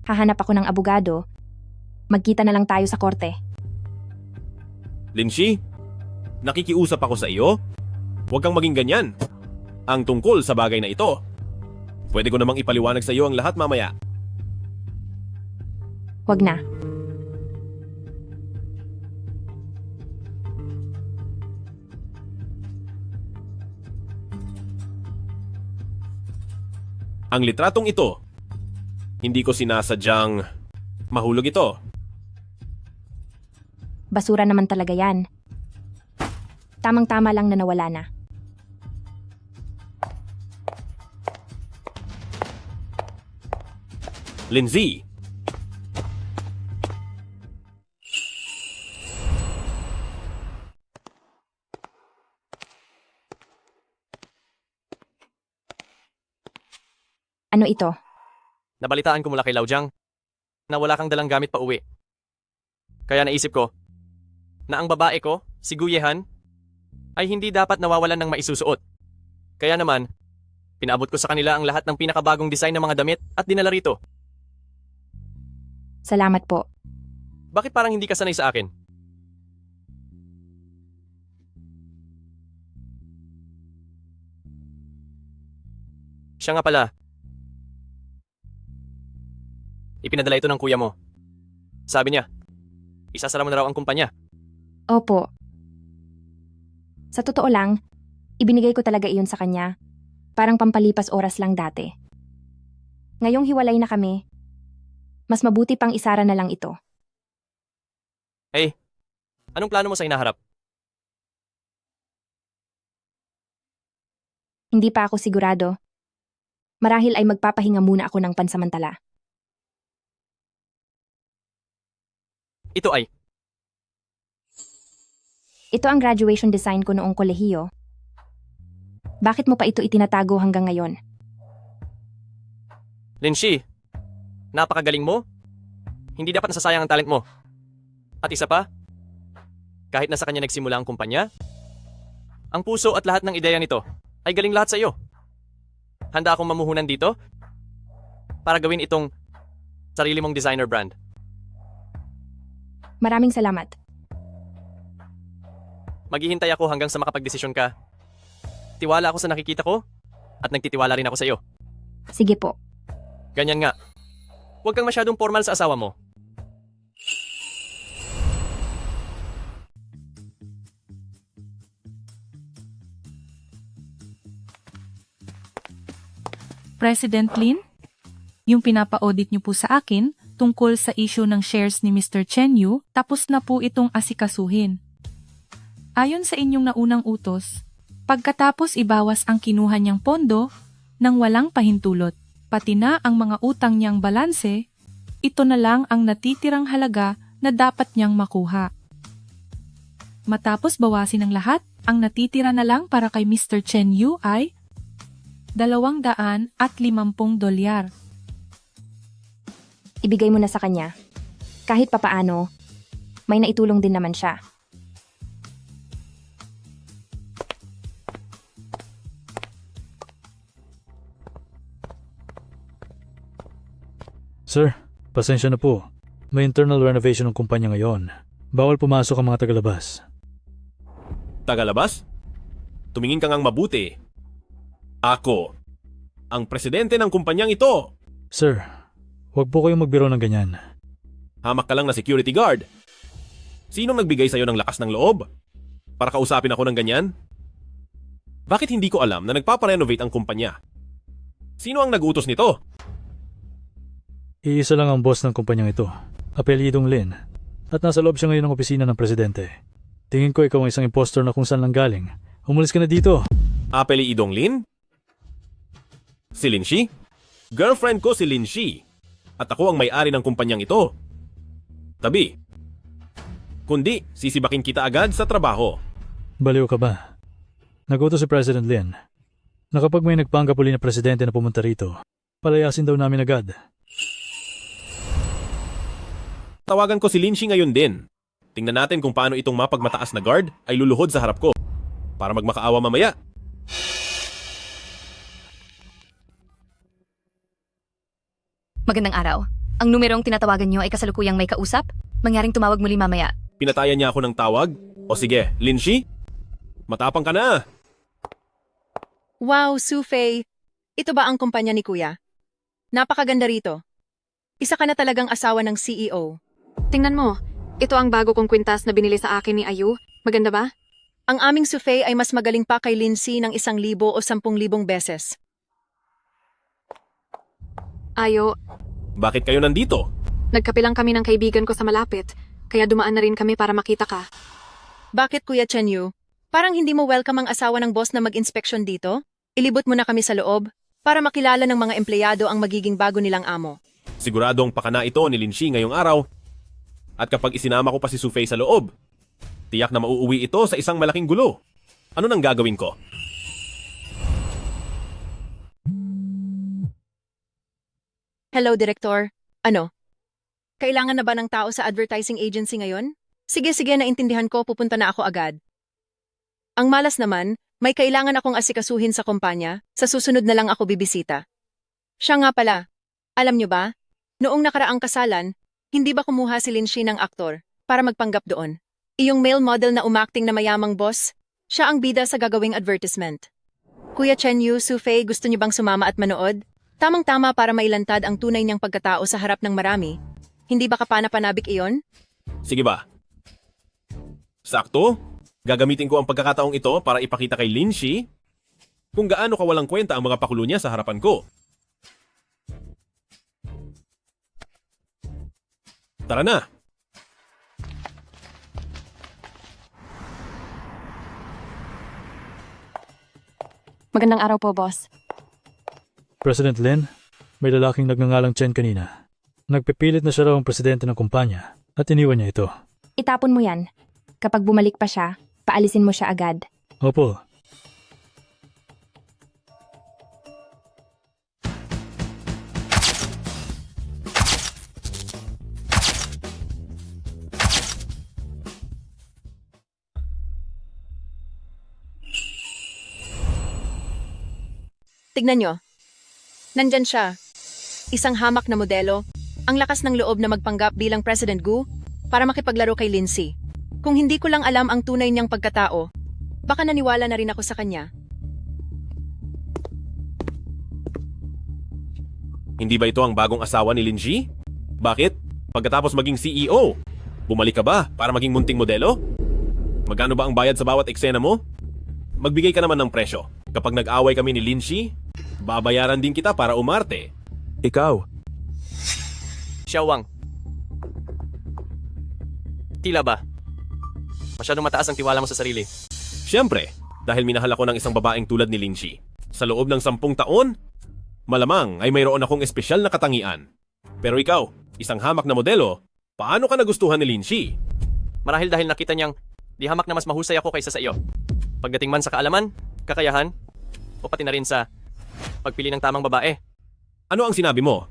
hahanap ako ng abogado, magkita na lang tayo sa korte. Lindsay, nakikiusap ako sa iyo. Huwag kang maging ganyan. Ang tungkol sa bagay na ito. Pwede ko namang ipaliwanag sa iyo ang lahat mamaya. Huwag na. Ang litratong ito, hindi ko sinasadyang mahulog ito. Basura naman talaga yan. Tamang-tama lang na nawala na. Lindsay! Ano ito? Nabalitaan ko mula kay Laujiang na wala kang dalang gamit pa uwi. Kaya naisip ko na ang babae ko, si Guyehan, ay hindi dapat nawawalan ng maisusuot. Kaya naman, pinaabot ko sa kanila ang lahat ng pinakabagong design ng mga damit at dinala rito. Salamat po. Bakit parang hindi ka sanay sa akin? Siya nga pala. Ipinadala ito ng kuya mo. Sabi niya, isasara mo na raw ang kumpanya. Opo. Sa totoo lang, ibinigay ko talaga iyon sa kanya. Parang pampalipas oras lang dati. Ngayong hiwalay na kami, mas mabuti pang isara na lang ito. Hey, anong plano mo sa hinaharap? Hindi pa ako sigurado. Marahil ay magpapahinga muna ako ng pansamantala. Ito ay, Ito ang graduation design ko noong kolehiyo. Bakit mo pa ito itinatago hanggang ngayon? Linshi, napakagaling mo. Hindi dapat nasasayang ang talent mo. At isa pa, kahit na sa kanya nagsimula ang kumpanya, ang puso at lahat ng ideya nito ay galing lahat sa iyo. Handa akong mamuhunan dito para gawin itong sarili mong designer brand. Maraming salamat. Maghihintay ako hanggang sa makapagdesisyon ka. Tiwala ako sa nakikita ko at nagtitiwala rin ako sa iyo. Sige po. Ganyan nga. Huwag kang masyadong formal sa asawa mo. President Lin, yung pinapa-audit niyo po sa akin tungkol sa issue ng shares ni Mr. Chen Yu, tapos na po itong asikasuhin. Ayon sa inyong naunang utos, pagkatapos ibawas ang kinuha niyang pondo nang walang pahintulot, pati na ang mga utang niyang balanse, ito na lang ang natitirang halaga na dapat niyang makuha. Matapos bawasin ang lahat, ang natitira na lang para kay Mr. Chen Yu ay $250. Ibigay mo na sa kanya. Kahit papaano, may naitulong din naman siya. Sir, pasensya na po. May internal renovation ng kumpanya ngayon. Bawal pumasok ang mga tagalabas. Tagalabas? Tumingin ka ngang mabuti. Ako, ang presidente ng kumpanyang ito. Sir, huwag po kayong magbiro ng ganyan. Hamak ka lang na security guard. Sinong nagbigay sa'yo ng lakas ng loob? Para kausapin ako ng ganyan? Bakit hindi ko alam na nagpaparenovate ang kumpanya? Sino ang nagutos nito? Iisa lang ang boss ng kumpanyang ito, apelyidong Lin. At nasa loob siya ngayon ng opisina ng presidente. Tingin ko ikaw ang isang impostor na kung saan lang galing. Umalis ka na dito. Apelyidong Lin? Si Linshi? Girlfriend ko si Linshi. At ako ang may-ari ng kumpanyang ito. Tabi. Kundi, sisibakin kita agad sa trabaho. Baliw ka ba? Nagutos si President Lin na kapag may nagpanggap uli na presidente na pumunta rito, palayasin daw namin agad. Tawagan ko si Linshi ngayon din. Tingnan natin kung paano itong mapagmataas na guard ay luluhod sa harap ko. Para magmakaawa mamaya. Magandang araw. Ang numerong tinatawagan niyo ay kasalukuyang may kausap? Mangyaring tumawag muli mamaya. Pinatayan niya ako ng tawag? O sige, Linshi? Matapang ka na! Wow, Sufei! Ito ba ang kumpanya ni Kuya? Napakaganda rito. Isa ka na talagang asawa ng CEO. Tingnan mo, ito ang bago kong kwintas na binili sa akin ni Ayu. Maganda ba? Ang aming Sufei ay mas magaling pa kay Lindsay ng 1,000 o 10,000 beses. Ayo, Bakit kayo nandito? nagkapilang kami ng kaibigan ko sa malapit, kaya dumaan na rin kami para makita ka. Bakit Kuya Chen Yu? Parang hindi mo welcome ang asawa ng boss na mag-inspeksyon dito? Ilibot mo na kami sa loob para makilala ng mga empleyado ang magiging bago nilang amo. Siguradong pakana ito ni Linshi ngayong araw. At kapag isinama ko pa si Sufei sa loob, tiyak na mauuwi ito sa isang malaking gulo. Ano nang gagawin ko? Hello, Director. Ano? Kailangan na ba ng tao sa advertising agency ngayon? Sige, naintindihan ko, pupunta na ako agad. Ang malas naman, may kailangan akong asikasuhin sa kumpanya, sa susunod na lang ako bibisita. Siya nga pala, alam nyo ba? Noong nakaraang kasalan, hindi ba kumuha si Linshi ng aktor para magpanggap doon? Iyong male model na umakting na mayamang boss, siya ang bida sa gagawing advertisement. Kuya Chen Yu, Sufei, gusto niyo bang sumama at manood? Tamang-tama para mailantad ang tunay niyang pagkatao sa harap ng marami. Hindi ba kapanapanabik iyon? Sige ba? Sakto? Gagamitin ko ang pagkakataong ito para ipakita kay Linshi kung gaano kawalang kwenta ang mga pakulo niya sa harapan ko. Tara na! Magandang araw po, boss. President Lin, may lalaking nagngangalang Chen kanina. Nagpipilit na siya raw ang presidente ng kumpanya at iniwan niya ito. Itapon mo yan. Kapag bumalik pa siya, paalisin mo siya agad. Opo. Tignan nyo. Nandyan siya. Isang hamak na modelo. Ang lakas ng loob na magpanggap bilang President Gu para makipaglaro kay Lindsay. Kung hindi ko lang alam ang tunay niyang pagkatao, baka naniwala na rin ako sa kanya. Hindi ba ito ang bagong asawa ni Linshi? Bakit? Pagkatapos maging CEO, bumalik ka ba para maging munting modelo? Magkano ba ang bayad sa bawat eksena mo? Magbigay ka naman ng presyo. Kapag nag-away kami ni Linshi, babayaran din kita para umarte. Ikaw, Xiao Wang. Tila ba? Masyadong mataas ang tiwala mo sa sarili. Siyempre, dahil minahal ako ng isang babaeng tulad ni Linshi. Sa loob ng 10 taon, malamang ay mayroon akong espesyal na katangian. Pero ikaw, isang hamak na modelo, paano ka nagustuhan ni Linshi? Marahil dahil nakita niyang di hamak na mas mahusay ako kaysa sa iyo. Pagdating man sa kaalaman, kakayahan, o pati na rin sa pagpili ng tamang babae. Ano ang sinabi mo?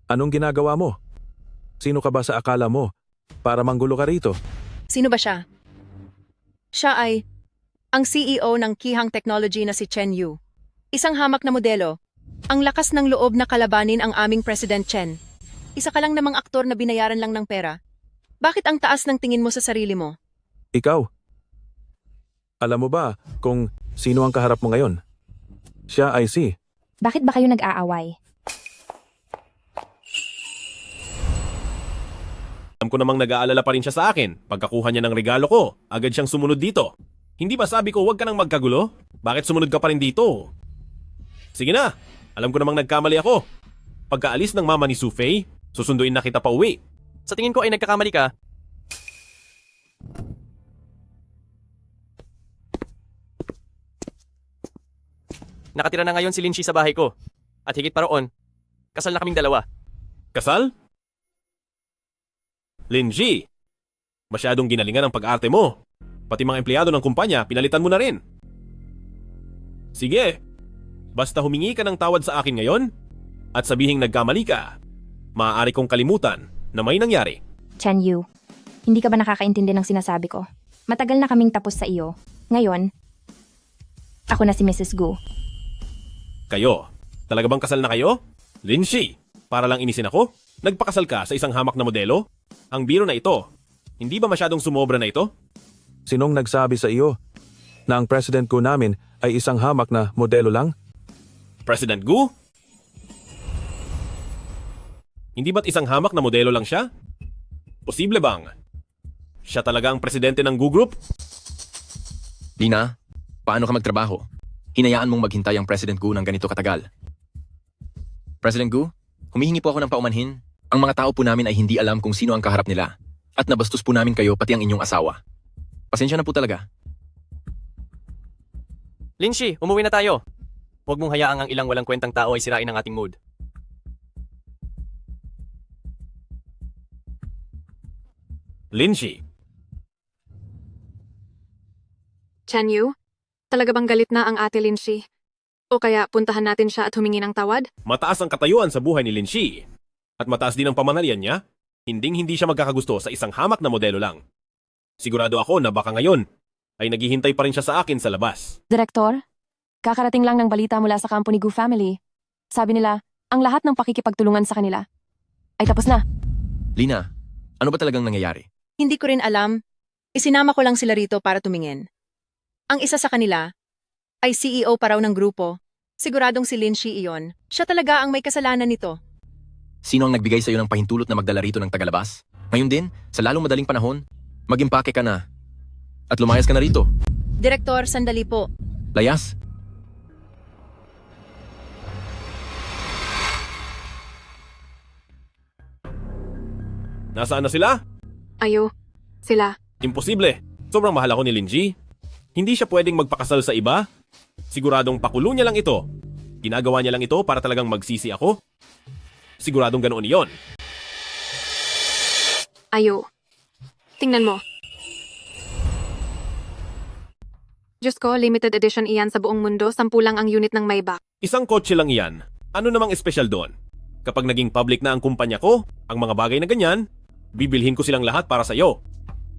anong ginagawa mo? Sino ka ba sa akala mo para manggulo ka rito? Sino ba siya? Siya ay ang CEO ng Kihang Technology na si Chen Yu. Isang hamak na modelo. Ang lakas ng loob na kalabanin ang aming President Chen. Isa ka lang namang aktor na binayaran lang ng pera. Bakit ang taas ng tingin mo sa sarili mo? Ikaw? Alam mo ba kung sino ang kaharap mo ngayon? Siya ay si... Bakit ba kayo nag-aaway? Alam ko namang nag-aalala pa rin siya sa akin. Pagkakuha niya ng regalo ko, agad siyang sumunod dito. Hindi ba sabi ko huwag ka nang magkagulo? Bakit sumunod ka pa rin dito? Sige na, alam ko namang nagkamali ako. Pagkaalis ng mama ni Sufei, susunduin na kita pa uwi. Sa tingin ko ay nagkakamali ka. Nakatira na ngayon si Linshi sa bahay ko. At higit pa roon, kasal na kaming dalawa. Kasal? Linji, masyadong ginalingan ang pag-arte mo. Pati mga empleyado ng kumpanya, pinalitan mo na rin. Sige, basta humingi ka ng tawad sa akin ngayon at sabihing nagkamali ka, maaari kong kalimutan na may nangyari. Chen Yu, hindi ka ba nakakaintindi ng sinasabi ko? Matagal na kaming tapos sa iyo. Ngayon, ako na si Mrs. Gu. Kayo, talaga bang kasal na kayo? Linshi, para lang inisin ako? Nagpakasal ka sa isang hamak na modelo? Ang biro na ito, hindi ba masyadong sumobra na ito? Sinong nagsabi sa iyo na ang president ko namin ay isang hamak na modelo lang? President Gu? Hindi ba't isang hamak na modelo lang siya? Posible bang siya talaga ang presidente ng Gu Group? Lina, paano ka magtrabaho? Hinayaan mong maghintay ang President Gu ng ganito katagal. President Gu, humihingi po ako ng paumanhin. Ang mga tao po namin ay hindi alam kung sino ang kaharap nila. At nabastos po namin kayo pati ang inyong asawa. Pasensya na po talaga. Linshi, umuwi na tayo. Huwag mong hayaang ang ilang walang kwentang tao ay sirain ang ating mood. Linshi, Chen Yu, talaga bang galit na ang ate Linshi? O kaya puntahan natin siya at humingi ng tawad? mataas ang katayuan sa buhay ni Linshi. At mataas din ang pamanalian niya. Hinding-hindi siya magkakagusto sa isang hamak na modelo lang. Sigurado ako na baka ngayon ay naghihintay pa rin siya sa akin sa labas. Direktor, kakarating lang ng balita mula sa kampo ni Gu family. Sabi nila, ang lahat ng pakikipagtulungan sa kanila ay tapos na. Lina, ano ba talagang nangyayari? Hindi ko rin alam. Isinama ko lang sila rito para tumingin. Ang isa sa kanila ay CEO pa raw ng grupo. Siguradong si Linshi iyon. Siya talaga ang may kasalanan nito. Sino ang nagbigay sa iyo ng pahintulot na magdala rito ng tagalabas? Ngayon din, sa lalong madaling panahon, mag-impake ka na. At lumayas ka na rito. Direktor, sandali po. Layas. Nasaan na sila? Ayo, sila. Imposible. Sobrang mahal ako ni Linji. Hindi siya pwedeng magpakasal sa iba. Siguradong pakulo niya lang ito. Ginagawa niya lang ito para talagang magsisi ako. Siguradong ganoon iyon. Ayo. Tingnan mo. Diyos ko, limited edition iyan sa buong mundo, 10 lang ang unit ng Maybach. Isang kotse lang iyan. Ano namang espesyal doon? Kapag naging public na ang kumpanya ko, ang mga bagay na ganyan, bibilhin ko silang lahat para sa iyo.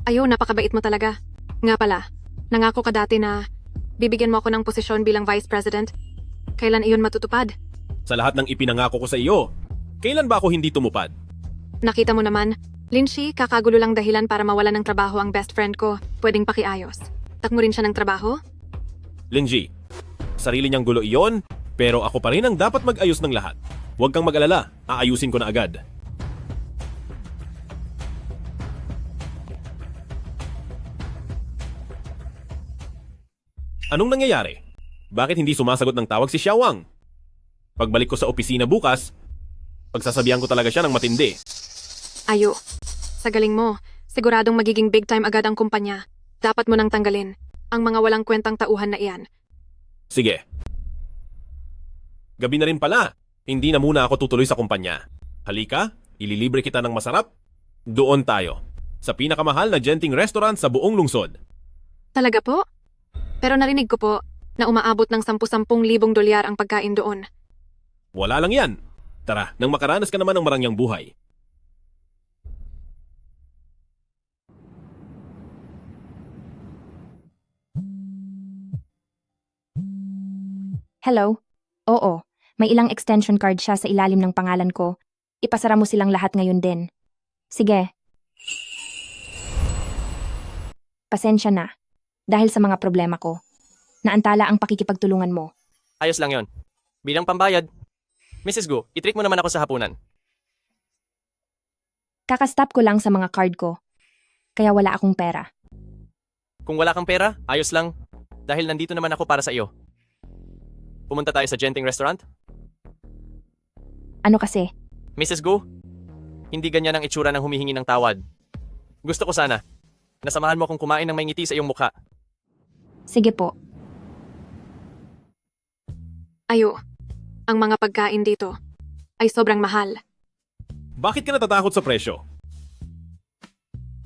Ayo, napakabait mo talaga. Nga pala, nangako ka dati na bibigyan mo ako ng posisyon bilang Vice President. Kailan iyon matutupad? Sa lahat ng ipinangako ko sa iyo, kailan ba ako hindi tumupad? Nakita mo naman, Linshi, kakagulo lang dahilan para mawala ng trabaho ang best friend ko. Pwedeng pakiayos. Takmo rin siya ng trabaho? Linji, sarili niyang gulo iyon, pero ako pa rin ang dapat mag-ayos ng lahat. Huwag kang mag-alala, aayusin ko na agad. Anong nangyayari? Bakit hindi sumasagot ng tawag si Xiaowang? Pagbalik ko sa opisina bukas, pagsasabihan ko talaga siya ng matindi. Ayo. Sa galing mo, siguradong magiging big time agad ang kumpanya. Dapat mo nang tanggalin ang mga walang kwentang tauhan na iyan. Sige. Gabi na rin pala. Hindi na muna ako tutuloy sa kumpanya. Halika, ililibre kita ng masarap. Doon tayo. Sa pinakamahal na Genting restaurant sa buong lungsod. Talaga po? Pero narinig ko po na umaabot ng 10,000 dolyar ang pagkain doon. Wala lang yan. Tara, nang makaranas ka naman ng marangyang buhay. Hello? Oo, may ilang extension card siya sa ilalim ng pangalan ko. Ipasara mo silang lahat ngayon din. Sige. Pasensya na. Dahil sa mga problema ko. Naantala ang pakikipagtulungan mo. Ayos lang yon. Bilang pambayad. Mrs. Gu, itreat mo naman ako sa hapunan. Kakastop ko lang sa mga card ko. Kaya wala akong pera. Kung wala kang pera, ayos lang. Dahil nandito naman ako para sa iyo. Pumunta tayo sa Genting restaurant? Ano kasi? Mrs. Gu, hindi ganyan ang itsura ng humihingi ng tawad. Gusto ko sana. Nasamahan mo akong kumain ng may ngiti sa iyong mukha. Sige po. Ayo. Ang mga pagkain dito ay sobrang mahal. Bakit ka natatakot sa presyo?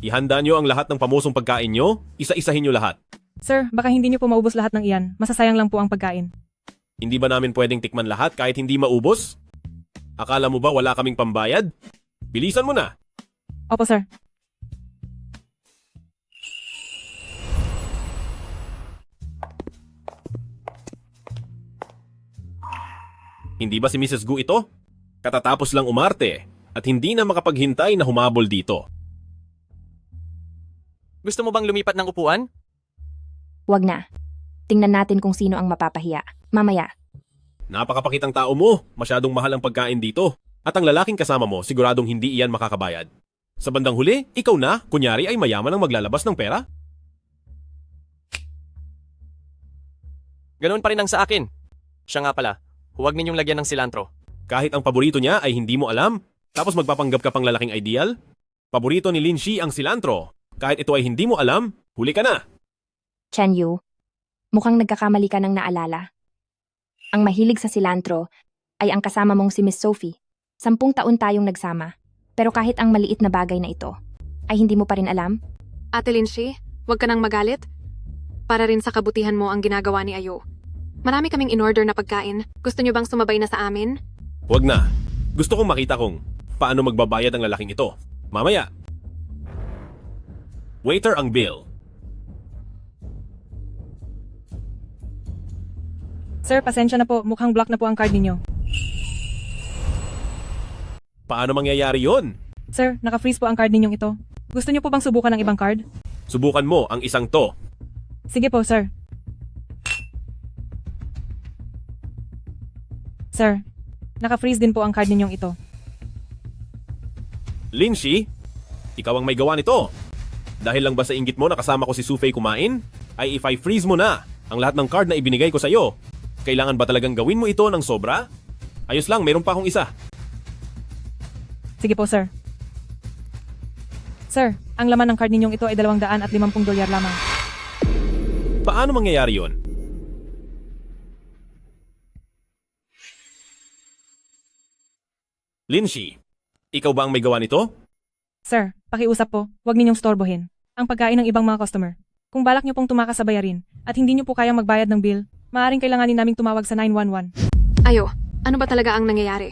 Ihanda nyo ang lahat ng pamusong pagkain nyo, isa-isahin nyo lahat. Sir, baka hindi niyo po maubos lahat ng iyan. Masasayang lang po ang pagkain. Hindi ba namin pwedeng tikman lahat kahit hindi maubos? Akala mo ba wala kaming pambayad? Bilisan mo na! Opo, sir. Hindi ba si Mrs. Gu ito? Katatapos lang umarte at hindi na makapaghintay na humabol dito. Gusto mo bang lumipat ng upuan? Wag na. Tingnan natin kung sino ang mapapahiya. Mamaya. Napakapakitang tao mo, masyadong mahal ang pagkain dito. At ang lalaking kasama mo, siguradong hindi iyan makakabayad. Sa bandang huli, ikaw na, kunyari ay mayaman ang maglalabas ng pera? Ganoon pa rin ang sa akin. Siya nga pala, huwag ninyong lagyan ng silantro. Kahit ang paborito niya ay hindi mo alam, tapos magpapanggap ka pang lalaking ideal? Paborito ni Lin Shi ang cilantro. Kahit ito ay hindi mo alam, huli ka na. Chen Yu, mukhang nagkakamali ka ng naalala. Ang mahilig sa cilantro ay ang kasama mong si Miss Sophie. 10 taon tayong nagsama. Pero kahit ang maliit na bagay na ito, ay hindi mo pa rin alam? Ate Linshi, huwag ka nang magalit. Para rin sa kabutihan mo ang ginagawa ni Ayo. Marami kaming in-order na pagkain. Gusto niyo bang sumabay na sa amin? Huwag na. Gusto kong makita kung paano magbabayad ang lalaking ito. Mamaya. Waiter ang bill. Sir, pasensya na po. Mukhang block na po ang card ninyo. Paano mangyayari yon? Sir, naka-freeze po ang card ninyong ito. Gusto niyo po bang subukan ng ibang card? Subukan mo ang isang to. Sige po, sir. Sir, naka-freeze din po ang card ninyong ito. Lin Shi, ikaw ang may gawa nito. Dahil lang ba sa inggit mo na kasama ko si Sufei kumain, ay if I freeze mo na ang lahat ng card na ibinigay ko sa iyo. Kailangan ba talagang gawin mo ito ng sobra? Ayos lang, mayroon pa akong isa. Sige po, sir. Sir, ang laman ng card ninyong ito ay $250 lamang. Paano mangyayari yon? Lin Shi, ikaw ba ang may gawa nito? Sir, pakiusap po, huwag ninyong storbohin ang pagkain ng ibang mga customer. Kung balak niyo pong tumakas sa bayarin at hindi niyo po kayang magbayad ng bill, maaaring kailanganin naming tumawag sa 911. Ayo, ano ba talaga ang nangyayari?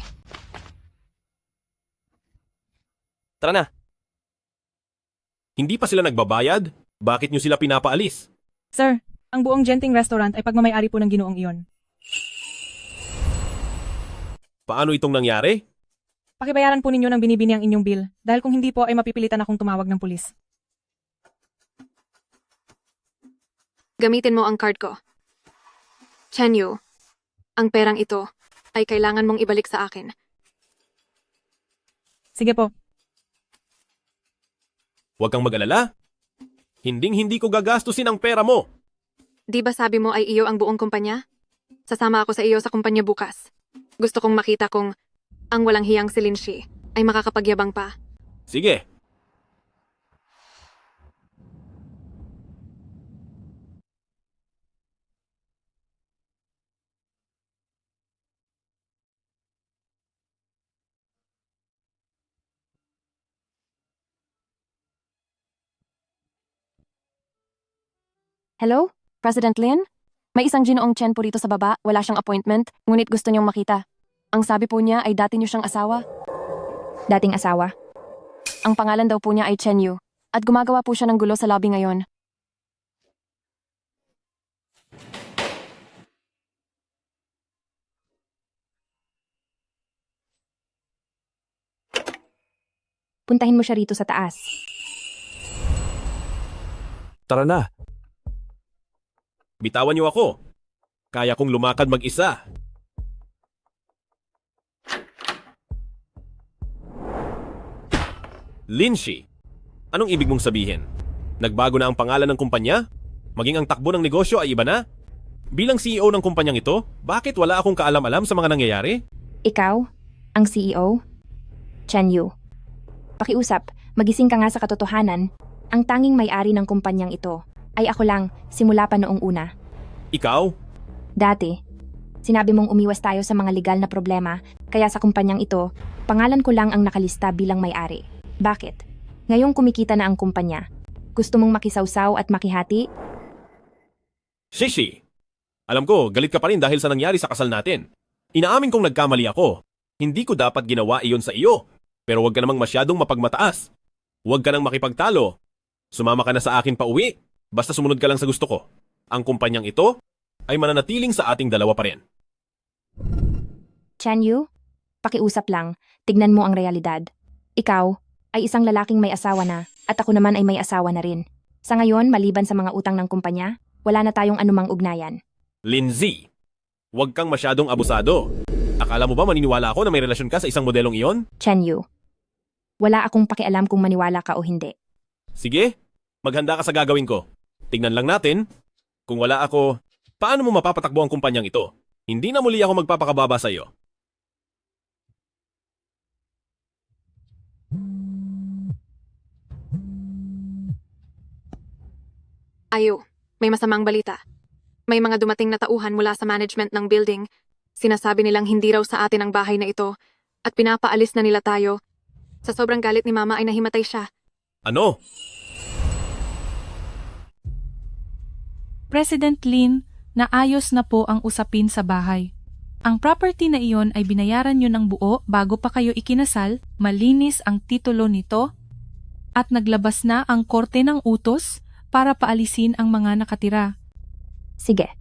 Tara na. Hindi pa sila nagbabayad? Bakit nyo sila pinapaalis? Sir, ang buong Genting Restaurant ay pagmamayari po ng Ginoong iyon. Paano itong nangyari? Pakibayaran po ninyo ng binibini ang inyong bill dahil kung hindi po ay mapipilitan akong tumawag ng pulis. Gamitin mo ang card ko. Chen Yu, ang perang ito ay kailangan mong ibalik sa akin. Sige po. Huwag kang mag-alala. Hinding-hindi ko gagastusin ang pera mo. Di ba sabi mo ay iyo ang buong kumpanya? Sasama ako sa iyo sa kumpanya bukas. Gusto kong makita kung ang walang hiyang si Lin Shi ay makakapagyabang pa. Sige. Hello? President Lin? May isang Ginoong Chen po rito sa baba, wala siyang appointment, ngunit gusto niyong makita. Ang sabi po niya ay dati niyo siyang asawa. Dating asawa? Ang pangalan daw po niya ay Chen Yu, at gumagawa po siya ng gulo sa lobby ngayon. Puntahin mo siya rito sa taas. Tara na. Bitawan niyo ako. Kaya kong lumakad mag-isa. Lin Shi, anong ibig mong sabihin? Nagbago na ang pangalan ng kumpanya? Maging ang takbo ng negosyo ay iba na? Bilang CEO ng kumpanyang ito, bakit wala akong kaalam-alam sa mga nangyayari? Ikaw, ang CEO? Chen Yu. Pakiusap, magising ka nga sa katotohanan. Ang tanging may-ari ng kumpanyang ito ay ako lang simula pa noong una. Ikaw? Dati, sinabi mong umiwas tayo sa mga legal na problema, kaya sa kumpanyang ito, pangalan ko lang ang nakalista bilang may-ari. Bakit? Ngayong kumikita na ang kumpanya, gusto mong makisawsaw at makihati? Shishi, alam ko, galit ka pa rin dahil sa nangyari sa kasal natin. Inaamin kong nagkamali ako. Hindi ko dapat ginawa iyon sa iyo. Pero huwag ka namang masyadong mapagmataas. Huwag ka nang makipagtalo. Sumama ka na sa akin pa uwi. Basta sumunod ka lang sa gusto ko. Ang kumpanyang ito ay mananatiling sa ating dalawa pa rin. Chen Yu, pakiusap lang, tignan mo ang realidad. Ikaw ay isang lalaking may asawa na at ako naman ay may asawa na rin. Sa ngayon, maliban sa mga utang ng kumpanya, wala na tayong anumang ugnayan. Lindsay, huwag kang masyadong abusado. Akala mo ba maniniwala ako na may relasyon ka sa isang modelong iyon? Chen Yu, wala akong pakialam kung maniwala ka o hindi. Sige, maghanda ka sa gagawin ko. Tignan lang natin. Kung wala ako, paano mo mapapatakbo ang kumpanyang ito? Hindi na muli ako magpapakababa sa iyo. Ayo, may masamang balita. May mga dumating na tauhan mula sa management ng building. Sinasabi nilang hindi raw sa atin ang bahay na ito at pinapaalis na nila tayo. Sa sobrang galit ni Mama ay nahimatay siya. Ano? President Lin, naayos na po ang usapin sa bahay. Ang property na iyon ay binayaran nyo ng buo bago pa kayo ikinasal, malinis ang titulo nito, at naglabas na ang korte ng utos para paalisin ang mga nakatira. Sige.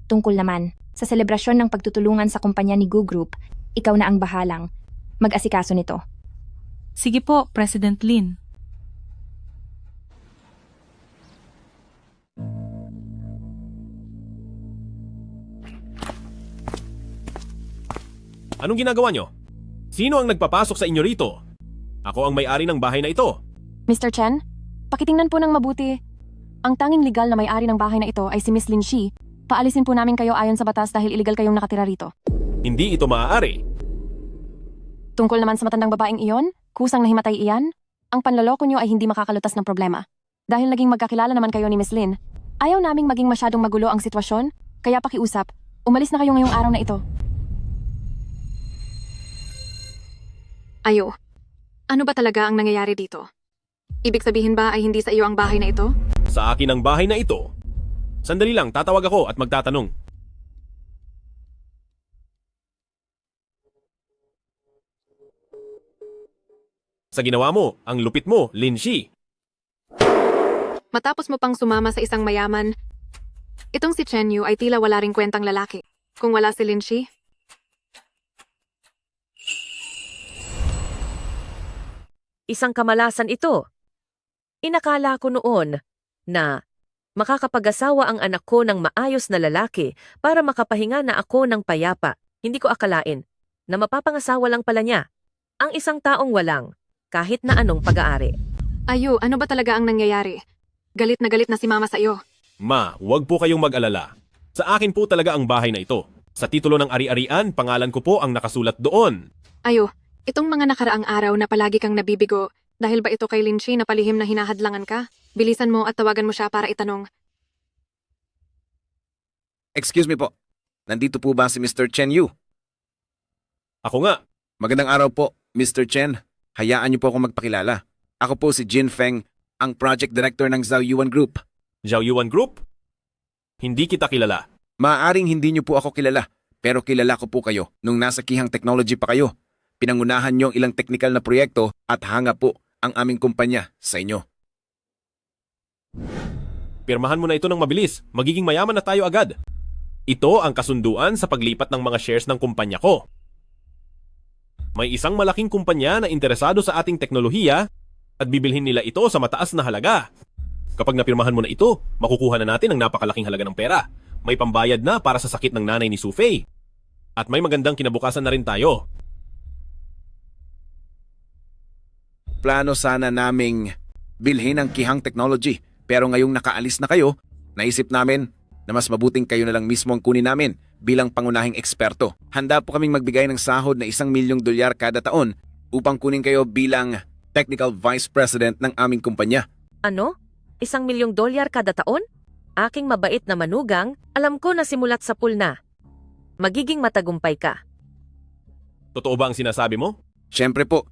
Tungkol naman, sa selebrasyon ng pagtutulungan sa kumpanya ni Gu Group, ikaw na ang bahalang mag-asikaso nito. Sige po, President Lin. Anong ginagawa nyo? Sino ang nagpapasok sa inyo rito? Ako ang may-ari ng bahay na ito. Mr. Chen, pakitingnan po ng mabuti. Ang tanging legal na may-ari ng bahay na ito ay si Miss Lin Shi. Paalisin po namin kayo ayon sa batas dahil illegal kayong nakatira rito. Hindi ito maaari. Tungkol naman sa matandang babaeng iyon, kusang nahimatay iyan, ang panloloko nyo ay hindi makakalutas ng problema. Dahil naging magkakilala naman kayo ni Miss Lin, ayaw naming maging masyadong magulo ang sitwasyon, kaya pakiusap, umalis na kayo ngayong araw na ito. Ayo, ano ba talaga ang nangyayari dito? Ibig sabihin ba ay hindi sa iyo ang bahay na ito? Sa akin ang bahay na ito. Sandali lang, tatawag ako at magtatanong. Sa ginawa mo, ang lupit mo, Lin Shi. Matapos mo pang sumama sa isang mayaman, itong si Chen Yu ay tila wala ring kwentang lalaki. Kung wala si Lin Shi, Isang kamalasan ito. Inakala ko noon na makakapag-asawa ang anak ko ng maayos na lalaki para makapahinga na ako ng payapa. Hindi ko akalain na mapapangasawa lang pala niya ang isang taong walang kahit na anong pag-aari. ayo, ano ba talaga ang nangyayari? Galit na si Mama sa iyo. Ma, huwag po kayong mag-alala. Sa akin po talaga ang bahay na ito. Sa titulo ng ari-arian, pangalan ko po ang nakasulat doon. Ayo, itong mga nakaraang araw na palagi kang nabibigo, dahil ba ito kay Lin Shi na palihim na hinahadlangan ka? Bilisan mo at tawagan mo siya para itanong. Excuse me po. Nandito po ba si Mr. Chen Yu? Ako nga. Magandang araw po, Mr. Chen. Hayaan niyo po ako magpakilala. Ako po si Jin Feng, ang project director ng Zhao Yuan Group. Zhao Yuan Group? Hindi kita kilala. Maaaring hindi niyo po ako kilala, pero kilala ko po kayo nung nasa Kihang Technology pa kayo. Pinangunahan niyo ang ilang teknikal na proyekto at hanga po ang aming kumpanya sa inyo. Pirmahan mo na ito ng mabilis. Magiging mayaman na tayo agad. Ito ang kasunduan sa paglipat ng mga shares ng kumpanya ko. May isang malaking kumpanya na interesado sa ating teknolohiya at bibilhin nila ito sa mataas na halaga. Kapag napirmahan mo na ito, makukuha na natin ang napakalaking halaga ng pera. May pambayad na para sa sakit ng nanay ni Su Fei. At may magandang kinabukasan na rin tayo. Plano sana naming bilhin ang Kihang Technology, pero ngayong nakaalis na kayo, naisip namin na mas mabuting kayo na lang mismo ang kunin namin bilang pangunahing eksperto. Handa po kaming magbigay ng sahod na $1,000,000 kada taon upang kunin kayo bilang Technical Vice President ng aming kumpanya. Ano? $1,000,000 kada taon? Aking mabait na manugang, alam ko na simulat sa pool na. Magiging matagumpay ka. Totoo ba ang sinasabi mo? Siyempre po.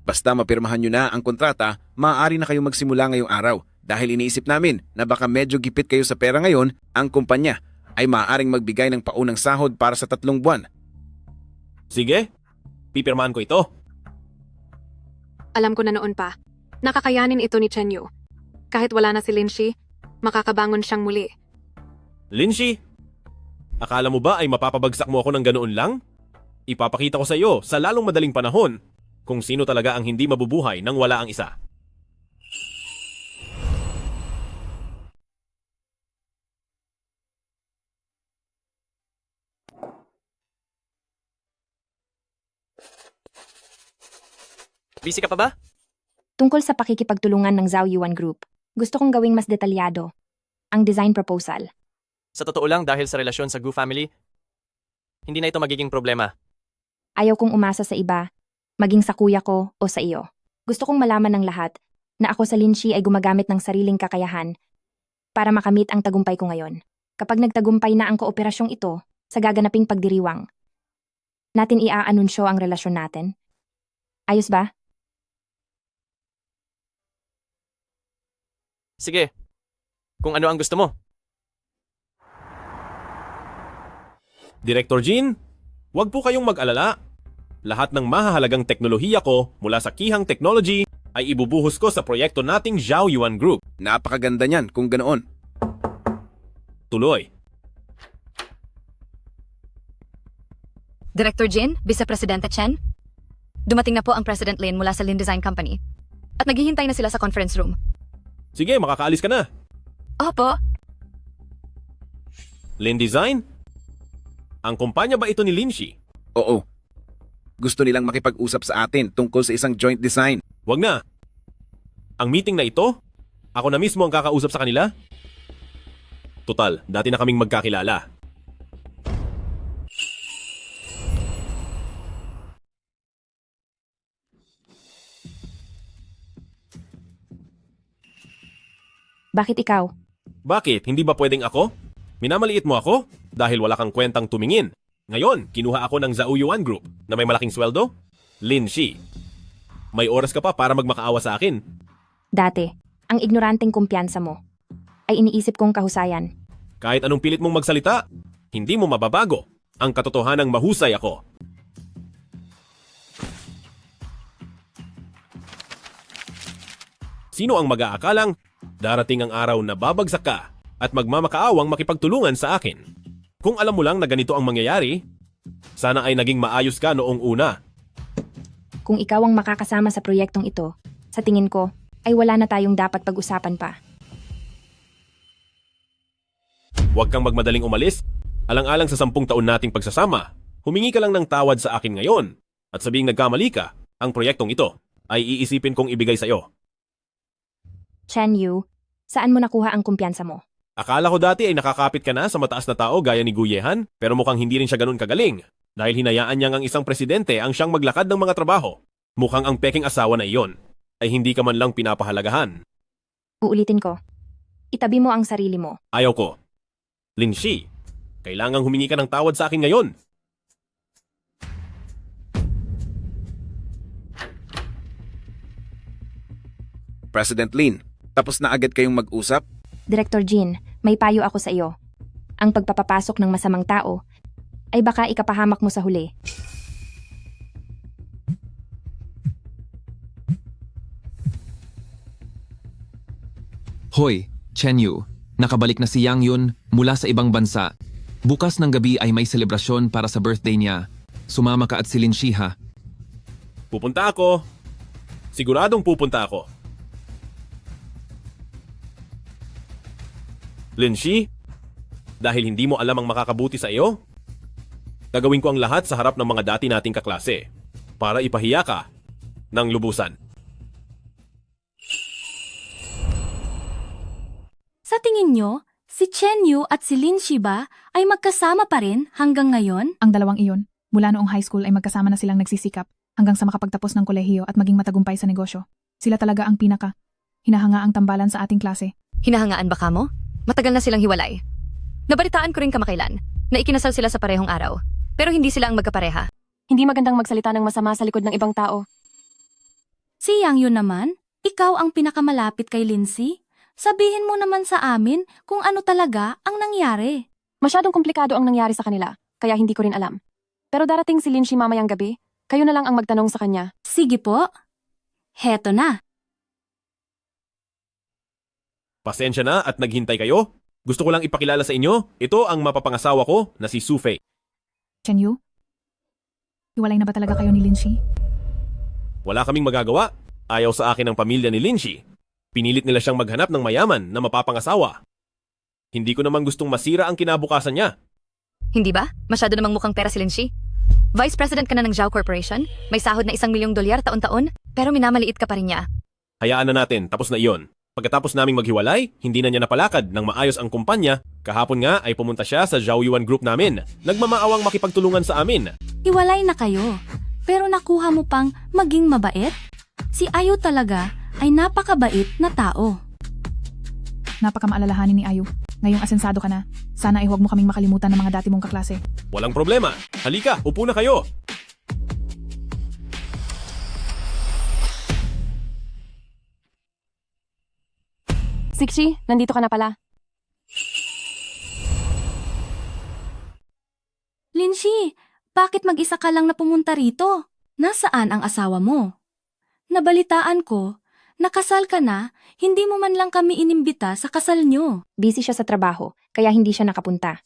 Basta mapirmahan nyo na ang kontrata, maaari na kayong magsimula ngayong araw. Dahil iniisip namin na baka medyo gipit kayo sa pera ngayon, ang kumpanya ay maaaring magbigay ng paunang sahod para sa 3 buwan. Sige, pipirmahan ko ito. Alam ko na noon pa, nakakayanin ito ni Chen Yu. Kahit wala na si Lin Shi, makakabangon siyang muli. Lin Shi, akala mo ba ay mapapabagsak mo ako ng ganoon lang? Ipapakita ko sa iyo sa lalong madaling panahon kung sino talaga ang hindi mabubuhay nang wala ang isa. Busy ka pa ba? Tungkol sa pakikipagtulungan ng Zhao Yuan Group, gusto kong gawing mas detalyado ang design proposal. Sa totoo lang dahil sa relasyon sa Gu family, hindi na ito magiging problema. Ayaw kong umasa sa iba, maging sa kuya ko o sa iyo. Gusto kong malaman ng lahat na ako sa Lin Shi ay gumagamit ng sariling kakayahan para makamit ang tagumpay ko ngayon. Kapag nagtagumpay na ang kooperasyong ito sa gaganaping pagdiriwang, natin iaanunsyo ang relasyon natin. Ayos ba? Sige. Kung ano ang gusto mo. Director Jean, huwag po kayong mag-alala. Lahat ng mahahalagang teknolohiya ko mula sa Kihang Technology ay ibubuhos ko sa proyekto nating Zhao Yuan Group. Napakaganda niyan kung ganoon. Tuloy. Director Jin, Vice Presidente Chen, dumating na po ang President Lin mula sa Lin Design Company. At naghihintay na sila sa conference room. Sige, makakaalis ka na. Opo. Lin Design? Ang kumpanya ba ito ni Linshi? Oo. Gusto nilang makipag-usap sa atin tungkol sa isang joint design. Wag na. Ang meeting na ito, ako na mismo ang kakausap sa kanila. Total, dati na kaming magkakilala. Bakit ikaw? Bakit? Hindi ba pwedeng ako? Minamaliit mo ako? Dahil wala kang kwentang tumingin. Ngayon, kinuha ako ng Zhao Yuan Group na may malaking sweldo? Lin Shi. May oras ka pa para magmakaawa sa akin. Dati, ang ignoranteng kumpiyansa mo ay iniisip kong kahusayan. Kahit anong pilit mong magsalita, hindi mo mababago ang katotohanang mahusay ako. Sino ang mag-aakalang darating ang araw na babagsak ka at magmamakaawang makipagtulungan sa akin? Kung alam mo lang na ganito ang mangyayari, sana ay naging maayos ka noong una. Kung ikaw ang makakasama sa proyektong ito, sa tingin ko, ay wala na tayong dapat pag-usapan pa. Huwag kang magmadaling umalis. Alang-alang sa 10 taon nating pagsasama, humingi ka lang ng tawad sa akin ngayon at sabihing nagkamali ka, ang proyektong ito ay iisipin kong ibigay sa iyo. Chen Yu, saan mo nakuha ang kumpiyansa mo? Akala ko dati ay nakakapit ka na sa mataas na tao gaya ni Guyehan, pero mukhang hindi rin siya ganun kagaling dahil hinayaan niyang ang isang presidente ang siyang maglakad ng mga trabaho. Mukhang ang peking asawa na iyon ay hindi ka man lang pinapahalagahan. Uulitin ko. Itabi mo ang sarili mo. Ayaw ko. Lin Shi, kailangang humingi ka ng tawad sa akin ngayon. President Lin, tapos na agad kayong mag-usap? Director Jean, may payo ako sa iyo. Ang pagpapapasok ng masamang tao ay baka ikapahamak mo sa huli. Hoy, Chen Yu, nakabalik na si Yang Yun mula sa ibang bansa. Bukas ng gabi ay may selebrasyon para sa birthday niya. Sumama ka at silin Shi ha. Pupunta ako. Siguradong pupunta ako. Lin Shi, dahil hindi mo alam ang makakabuti sa iyo, gagawin ko ang lahat sa harap ng mga dati nating kaklase para ipahiya ka ng lubusan. Sa tingin nyo, si Chen Yu at si Lin Shi ba ay magkasama pa rin hanggang ngayon? Ang dalawang iyon, mula noong high school ay magkasama na silang nagsisikap hanggang sa makapagtapos ng kolehiyo at maging matagumpay sa negosyo. Sila talaga ang pinaka. Hinahanga ang tambalan sa ating klase. Hinahangaan ba ka mo? Matagal na silang hiwalay. Nabalitaan ko rin kamakailan na ikinasal sila sa parehong araw, pero hindi sila ang magkapareha. Hindi magandang magsalita ng masama sa likod ng ibang tao. Si Yang Yun naman, ikaw ang pinakamalapit kay Lindsay? Sabihin mo naman sa amin kung ano talaga ang nangyari. Masyadong komplikado ang nangyari sa kanila, kaya hindi ko rin alam. Pero darating si Lindsay mamayang gabi, kayo na lang ang magtanong sa kanya. Sige po. Heto na. Pasensya na at naghintay kayo. Gusto ko lang ipakilala sa inyo, ito ang mapapangasawa ko na si Su Fei. Chen Yu, hiwalay na ba talaga kayo ni Lin Shi? Wala kaming magagawa. Ayaw sa akin ang pamilya ni Lin Shi. Pinilit nila siyang maghanap ng mayaman na mapapangasawa. Hindi ko naman gustong masira ang kinabukasan niya. Hindi ba? Masyado namang mukhang pera si Lin Shi. Vice President ka na ng Zhao Corporation, may sahod na $1 milyong taon-taon, pero minamaliit ka pa rin niya. Hayaan na natin, tapos na iyon. Pagkatapos naming maghiwalay, hindi na niya napalakad ng maayos ang kumpanya. Kahapon nga ay pumunta siya sa Zhao Yuan Group namin. Nagmamaawang makipagtulungan sa amin. Hiwalay na kayo, pero nakuha mo pang maging mabait? Si Ayo talaga ay napakabait na tao. Napakamaalalahanin ni Ayu. Ngayong asensado ka na, sana ay huwag mo kaming makalimutan ng mga dati mong kaklase. Walang problema. Halika, upo na kayo. Sixi, nandito ka na pala. Linshi, bakit mag-isa ka lang na pumunta rito? Nasaan ang asawa mo? Nabalitaan ko, nakasal ka na, hindi mo man lang kami inimbita sa kasal nyo. Busy siya sa trabaho, kaya hindi siya nakapunta.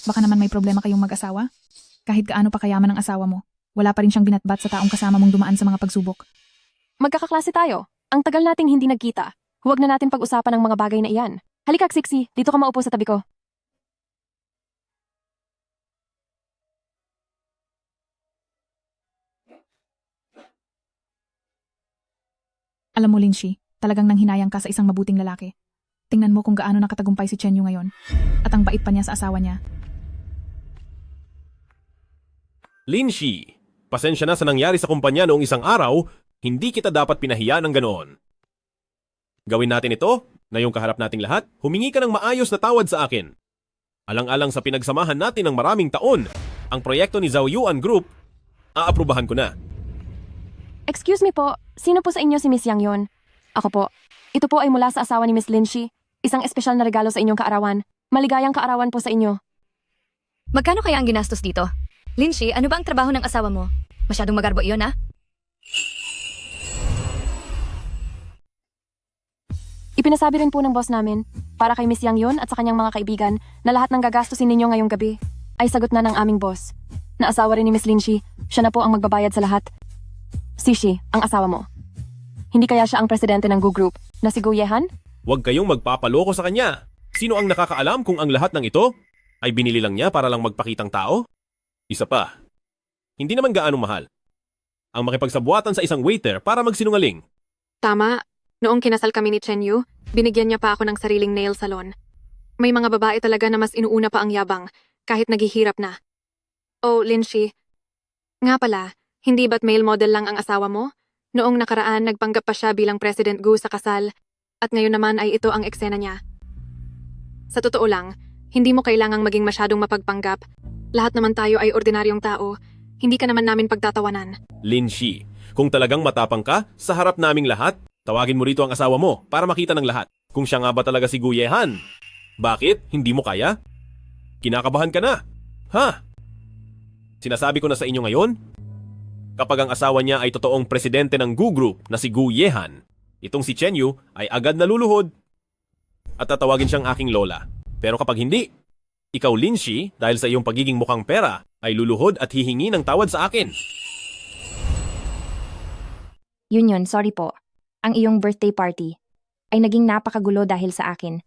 Baka naman may problema kayong mag-asawa? Kahit gaano pa kayaman ang asawa mo, wala pa rin siyang binatbat sa taong kasama mong dumaan sa mga pagsubok. Magkakaklase tayo. Ang tagal nating hindi nagkita. Huwag na natin pag-usapan ang mga bagay na iyan. Halika, Sixi, dito ka maupo sa tabi ko. Alam mo, Linshi, talagang nanghinayang ka sa isang mabuting lalaki. Tingnan mo kung gaano nakatagumpay si Chenyu ngayon. At ang bait pa niya sa asawa niya. Linshi, pasensya na sa nangyari sa kumpanya noong isang araw, hindi kita dapat pinahiya ng ganoon. Gawin natin ito, na yung kaharap nating lahat, humingi ka ng maayos na tawad sa akin. Alang-alang sa pinagsamahan natin ng maraming taon, ang proyekto ni Zhao Yuan Group, aaprubahan ko na. Excuse me po, sino po sa inyo si Miss Yang Yon? Ako po. Ito po ay mula sa asawa ni Miss Linshi. Isang espesyal na regalo sa inyong kaarawan. Maligayang kaarawan po sa inyo. Magkano kaya ang ginastos dito? Linshi, ano ba ang trabaho ng asawa mo? Masyadong magarbo iyon, ha? Ipinasabi rin po ng boss namin, para kay Miss Yang Yon at sa kanyang mga kaibigan, na lahat ng gagastusin ninyo ngayong gabi ay sagot na ng aming boss. Na asawa rin ni Miss Linshi, siya na po ang magbabayad sa lahat. Sishi, ang asawa mo. Hindi kaya siya ang presidente ng Gu Group na si Gu Yehan? Huwag kayong magpapaloko sa kanya. Sino ang nakakaalam kung ang lahat ng ito ay binili lang niya para lang magpakitang tao? Isa pa, hindi naman gaano mahal ang makipagsabuatan sa isang waiter para magsinungaling. Tama. Noong kinasal kami ni Chenyu, binigyan niya pa ako ng sariling nail salon. May mga babae talaga na mas inuuna pa ang yabang, kahit naghihirap na. Oh, Linshi. Nga pala, hindi ba't male model lang ang asawa mo? Noong nakaraan, nagpanggap pa siya bilang President Gu sa kasal, at ngayon naman ay ito ang eksena niya. Sa totoo lang, hindi mo kailangang maging masyadong mapagpanggap. Lahat naman tayo ay ordinaryong tao, hindi ka naman namin pagtatawanan. Linshi, kung talagang matapang ka sa harap naming lahat, tawagin mo rito ang asawa mo para makita ng lahat kung siya nga ba talaga si Gu Yehan. Bakit? Hindi mo kaya? Kinakabahan ka na. Ha? Sinasabi ko na sa inyo ngayon, kapag ang asawa niya ay totoong presidente ng Gu Group na si Gu Yehan, itong si Chenyu ay agad naluluhod at tatawagin siyang aking lola. Pero kapag hindi, ikaw Linshi, dahil sa iyong pagiging mukhang pera, ay luluhod at hihingi ng tawad sa akin. Yun, sorry po. Ang iyong birthday party ay naging napakagulo dahil sa akin.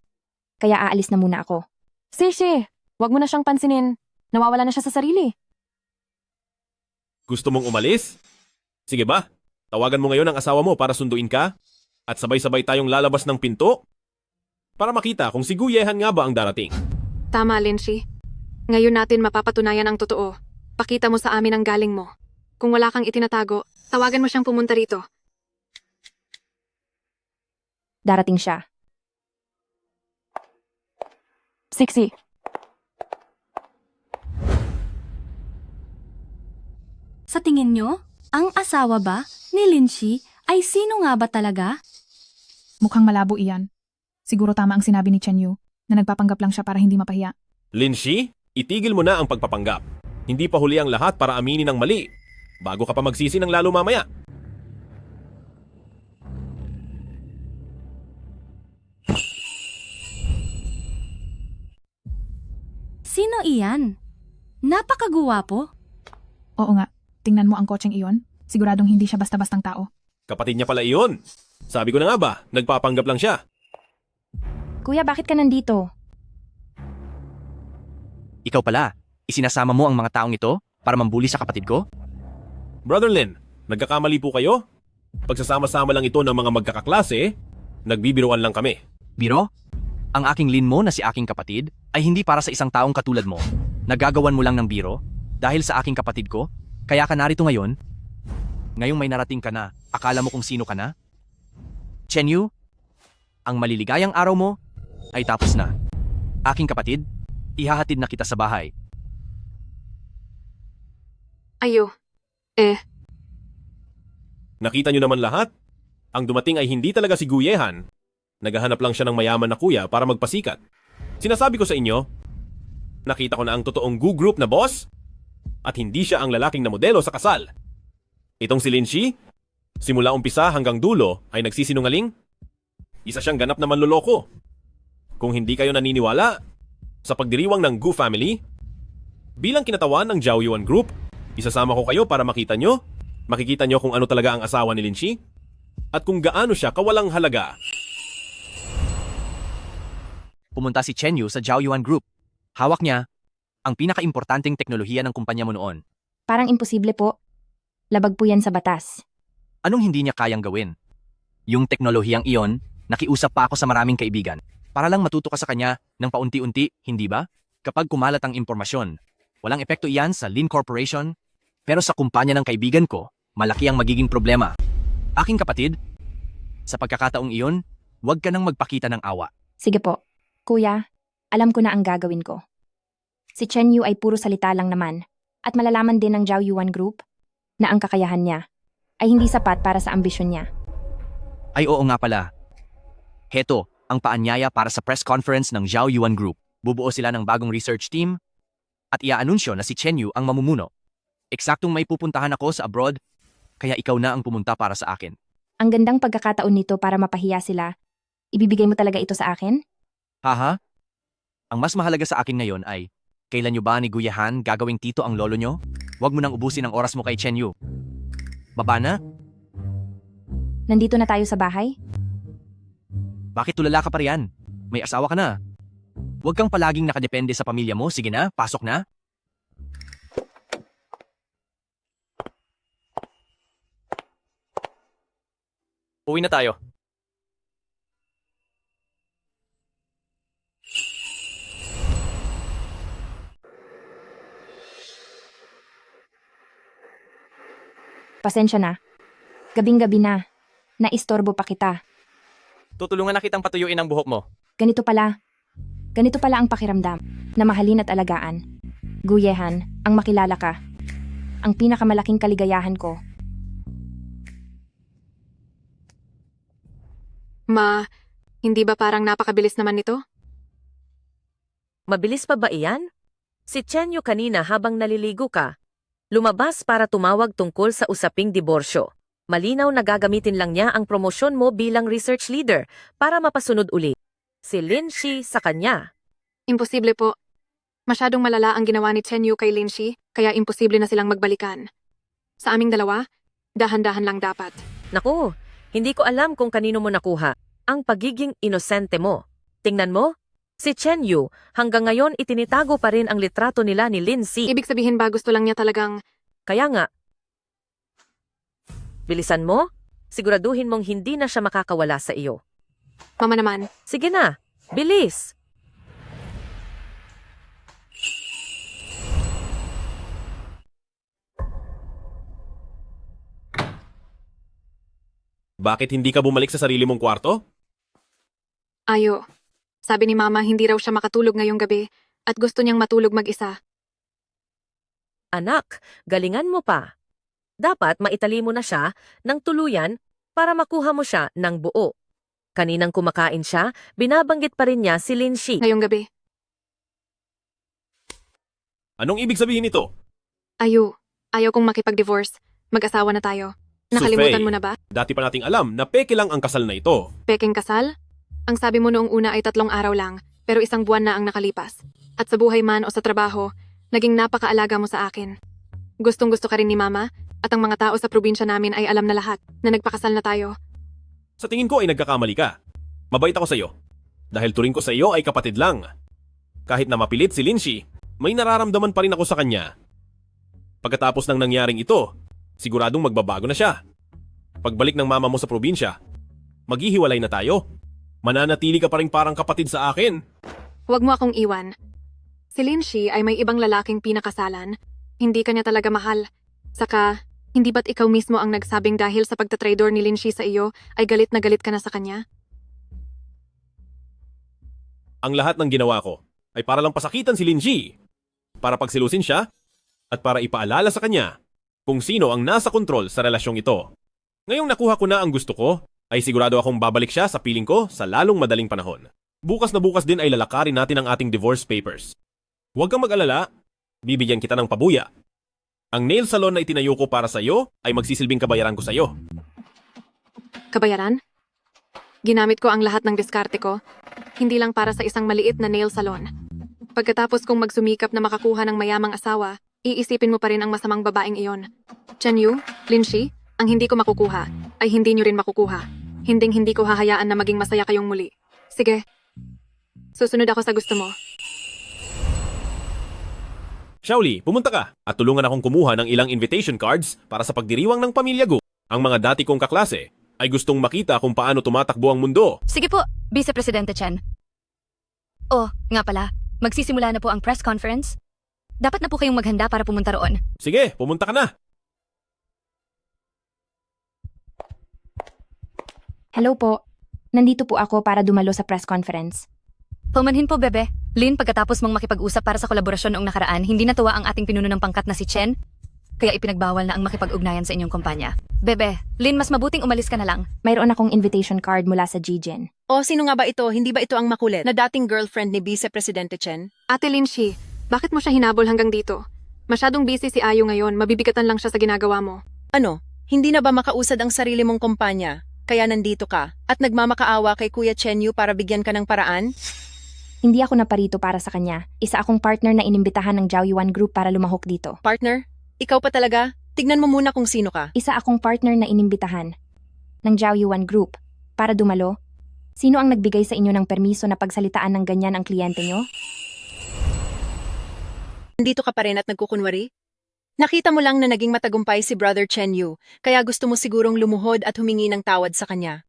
Kaya aalis na muna ako. Sishi, wag mo na siyang pansinin. Nawawala na siya sa sarili. Gusto mong umalis? Sige ba? Tawagan mo ngayon ang asawa mo para sunduin ka at sabay-sabay tayong lalabas ng pinto para makita kung si Gu Yehan nga ba ang darating. Tama, Linshi. Ngayon natin mapapatunayan ang totoo. Pakita mo sa amin ang galing mo. Kung wala kang itinatago, tawagan mo siyang pumunta rito. Darating siya. Sixi. Sa tingin nyo, ang asawa ba ni Linshi ay sino nga ba talaga? Mukhang malabo iyan. Siguro tama ang sinabi ni Chenyu na nagpapanggap lang siya para hindi mapahiya. Linshi, itigil mo na ang pagpapanggap. Hindi pa huli ang lahat para aminin ang mali bago ka pa magsisi ng lalo mamaya. Sino iyan? Napakaguwapo. Oo nga, tingnan mo ang kotseng iyon. Siguradong hindi siya basta-bastang tao. Kapatid niya pala iyon. Sabi ko na nga ba, nagpapanggap lang siya. Kuya, bakit ka nandito? Ikaw pala, isinasama mo ang mga taong ito para mambuli sa kapatid ko? Brother Lin, nagkakamali po kayo? Pagsasama-sama lang ito ng mga magkakaklase, nagbibiruan lang kami. Biro? Ang aking Lin mo na si aking kapatid ay hindi para sa isang taong katulad mo. Nagagawan mo lang ng biro dahil sa aking kapatid ko, kaya ka narito ngayon. Ngayong may narating ka na, akala mo kung sino ka na? Chenyu, ang maliligayang araw mo ay tapos na. Aking kapatid, ihahatid na kita sa bahay. Ayo. Nakita nyo naman lahat? Ang dumating ay hindi talaga si Guyehan. Naghahanap lang siya ng mayaman na kuya para magpasikat. Sinasabi ko sa inyo, nakita ko na ang totoong Gu Group na boss at hindi siya ang lalaking na modelo sa kasal. Itong si Linshi, simula umpisa hanggang dulo ay nagsisinungaling. Isa siyang ganap na manloloko. Kung hindi kayo naniniwala sa pagdiriwang ng Gu family, bilang kinatawan ng Zhao Yuan Group, isasama ko kayo para makita nyo. Makikita nyo kung ano talaga ang asawa ni Linshi at kung gaano siya kawalang halaga. Pumunta si Chen Yu sa Zhao Yuan Group. Hawak niya ang pinakaimportanteng teknolohiya ng kumpanya mo noon. Parang imposible po. Labag po yan sa batas. Anong hindi niya kayang gawin? Yung teknolohiyang iyon, nakiusap pa ako sa maraming kaibigan para lang matuto ka sa kanya ng paunti-unti, hindi ba? Kapag kumalat ang impormasyon, walang epekto iyan sa Lin Corporation, pero sa kumpanya ng kaibigan ko, malaki ang magiging problema. Aking kapatid, sa pagkakataong iyon, huwag ka nang magpakita ng awa. Sige po. Kuya, alam ko na ang gagawin ko. Si Chen Yu ay puro salita lang naman at malalaman din ng Zhao Yuan Group na ang kakayahan niya ay hindi sapat para sa ambisyon niya. Ay oo nga pala. Heto, ang paanyaya para sa press conference ng Zhao Yuan Group. Bubuo sila ng bagong research team at iaanunsyo na si Chen Yu ang mamumuno. Eksaktong may pupuntahan ako sa abroad, kaya ikaw na ang pumunta para sa akin. Ang gandang pagkakataon nito para mapahiya sila. Ibibigay mo talaga ito sa akin? Haha? Ang mas mahalaga sa akin ngayon ay, kailan nyo ba ni Guyahan gagawing tito ang lolo nyo? Huwag mo nang ubusin ang oras mo kay Chen Yu. Baba na? Nandito na tayo sa bahay? Bakit tulala ka pa riyan? May asawa ka na. Huwag kang palaging nakadepende sa pamilya mo. Sige na, pasok na. Uwi na tayo. Pasensya na. Gabing-gabi na. Naistorbo pa kita. Tutulungan na kitang patuyuin ang buhok mo. Ganito pala. Ganito pala ang pakiramdam. Na mahalin at alagaan. Guyehan, ang makilala ka. Ang pinakamalaking kaligayahan ko. Hindi ba parang napakabilis naman nito? Mabilis pa ba iyan? Si Chen Yu kanina habang naliligo ka, lumabas para tumawag tungkol sa usaping diborsyo. Malinaw na gagamitin lang niya ang promosyon mo bilang research leader para mapasunod uli. Si Linshi sa kanya. Imposible po. Masyadong malala ang ginawa ni Chen Yu kay Linshi, kaya imposible na silang magbalikan. Sa aming dalawa, dahan-dahan lang dapat. Naku, hindi ko alam kung kanino mo nakuha ang pagiging inosente mo. Tingnan mo, si Chen Yu hanggang ngayon itinitago pa rin ang litrato nila ni Linshi. Ibig sabihin ba gusto lang niya talagang... Kaya nga, bilisan mo, siguraduhin mong hindi na siya makakawala sa iyo. Mama naman. Sige na, bilis! Bakit hindi ka bumalik sa sarili mong kwarto? Ayo. Sabi ni Mama hindi raw siya makatulog ngayong gabi at gusto niyang matulog mag-isa. Anak, galingan mo pa. Dapat maitali mo na siya ng tuluyan para makuha mo siya ng buo. Kaninang kumakain siya, binabanggit pa rin niya si Linshi. Ngayong gabi. Anong ibig sabihin nito? Ayo. Ayaw kong makipag-divorce. Mag-asawa na tayo. Nakalimutan Sufei, mo na ba? Dati pa nating alam na peke lang ang kasal na ito. Peking kasal? Ang sabi mo noong una ay 3 araw lang, pero 1 buwan na ang nakalipas. At sa buhay man o sa trabaho, naging napakaalaga mo sa akin. Gustong-gusto ka rin ni Mama, at ang mga tao sa probinsya namin ay alam na lahat na nagpakasal na tayo. Sa tingin ko ay nagkakamali ka. Mabait ako sa iyo. Dahil turing ko sa iyo ay kapatid lang. Kahit na mapilit si Linshi, may nararamdaman pa rin ako sa kanya. Pagkatapos ng nangyaring ito, siguradong magbabago na siya. Pagbalik ng mama mo sa probinsya, maghihiwalay na tayo. Mananatili ka pa rin parang kapatid sa akin. Huwag mo akong iwan. Si Linshi ay may ibang lalaking pinakasalan. Hindi kanya talaga mahal. Saka, hindi ba't ikaw mismo ang nagsabing dahil sa pagtatraidor ni Linshi sa iyo ay galit na galit ka na sa kanya? Ang lahat ng ginawa ko ay para lang pasakitan si Lin Ji, para pagsilusin siya, at para ipaalala sa kanya kung sino ang nasa kontrol sa relasyong ito. Ngayong nakuha ko na ang gusto ko, ay sigurado akong babalik siya sa piling ko sa lalong madaling panahon. Bukas na bukas din ay lalakarin natin ang ating divorce papers. Huwag kang mag-alala, bibigyan kita ng pabuya. Ang nail salon na itinayo ko para sa iyo ay magsisilbing kabayaran ko sa iyo. Kabayaran? Ginamit ko ang lahat ng diskarte ko, hindi lang para sa isang maliit na nail salon. Pagkatapos kong magsumikap na makakuha ng mayamang asawa, iisipin mo pa rin ang masamang babaeng iyon. Chen Yu, Lin Shi, ang hindi ko makukuha, ay hindi nyo rin makukuha. Hindi ko hahayaan na maging masaya kayong muli. Sige, susunod ako sa gusto mo. Shaoli, pumunta ka at tulungan akong kumuha ng ilang invitation cards para sa pagdiriwang ng Pamilya Gu. Ang mga dati kong kaklase ay gustong makita kung paano tumatakbo ang mundo. Sige po, Vice Presidente Chen. Oh, nga pala, magsisimula na po ang press conference. Dapat na po kayong maghanda para pumunta roon. Sige, pumunta ka na. Hello po. Nandito po ako para dumalo sa press conference. Pumanhin po, Bebe. Lin, pagkatapos mong makipag-usap para sa kolaborasyon noong nakaraan, hindi natuwa ang ating pinuno ng pangkat na si Chen, kaya ipinagbawal na ang makipag-ugnayan sa inyong kumpanya. Bebe, Lin, mas mabuting umalis ka na lang. Mayroon akong invitation card mula sa Jijin. O sino nga ba ito? Hindi ba ito ang makulit na dating girlfriend ni Vice Presidente Chen? Ate Lin Shi, bakit mo siya hinabol hanggang dito? Masyadong busy si Ayo ngayon, mabibigatan lang siya sa ginagawa mo. Ano? Hindi na ba makausad ang sarili mong kumpanya? Kaya nandito ka at nagmamakaawa kay Kuya Chen Yu para bigyan ka ng paraan? Hindi ako naparito para sa kanya. Isa akong partner na inimbitahan ng Zhao Yuan Group para lumahok dito. Partner? Ikaw pa talaga? Tignan mo muna kung sino ka. Isa akong partner na inimbitahan ng Zhao Yuan Group para dumalo. Sino ang nagbigay sa inyo ng permiso na pagsalitaan ng ganyan ang kliyente nyo? Nandito ka pa rin at nagkukunwari? Nakita mo lang na naging matagumpay si Brother Chen Yu, kaya gusto mo sigurong lumuhod at humingi ng tawad sa kanya.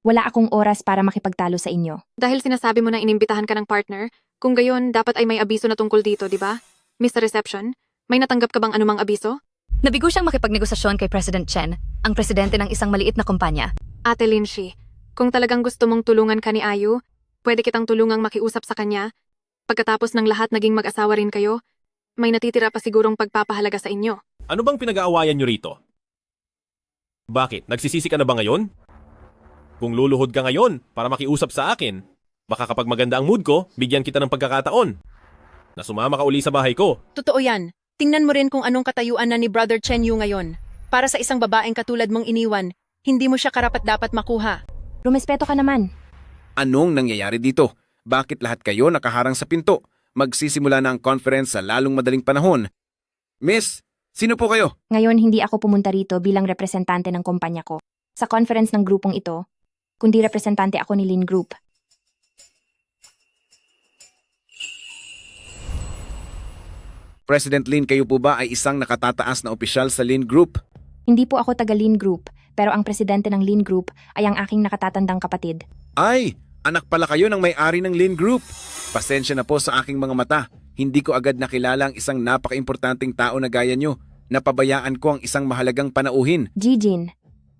Wala akong oras para makipagtalo sa inyo. Dahil sinasabi mo na inimbitahan ka ng partner, kung gayon, dapat ay may abiso na tungkol dito, di ba? Mr. Reception, may natanggap ka bang anumang abiso? Nabigo siyang makipagnegosasyon kay President Chen, ang presidente ng isang maliit na kumpanya. Ate Lin Shi, kung talagang gusto mong tulungan ka ni Ayu, pwede kitang tulungang makiusap sa kanya. Pagkatapos ng lahat naging mag-asawa rin kayo, may natitira pa sigurong pagpapahalaga sa inyo. Ano bang pinag-aawayan nyo rito? Bakit? Nagsisisi ka na ba ngayon? Kung luluhod ka ngayon para makiusap sa akin, baka kapag maganda ang mood ko, bigyan kita ng pagkakataon na sumama ka uli sa bahay ko. Totoo yan. Tingnan mo rin kung anong katayuan na ni Brother Chen Yu ngayon. Para sa isang babaeng katulad mong iniwan, hindi mo siya karapat-dapat makuha. Rumespeto ka naman. Anong nangyayari dito? Bakit lahat kayo nakaharang sa pinto? Magsisimula na ang conference sa lalong madaling panahon. Miss, sino po kayo? Ngayon hindi ako pumunta rito bilang representante ng kumpanya ko. Sa conference ng grupong ito, kundi representante ako ni Lin Group. President Lin, kayo po ba ay isang nakatataas na opisyal sa Lin Group? Hindi po ako taga Lin Group, pero ang presidente ng Lin Group ay ang aking nakatatandang kapatid. Ay, anak pala kayo ng may-ari ng Lin Group. Pasensya na po sa aking mga mata. Hindi ko agad nakilala ang isang napaka-importanting tao na gaya nyo. Napabayaan ko ang isang mahalagang panauhin. Jijin,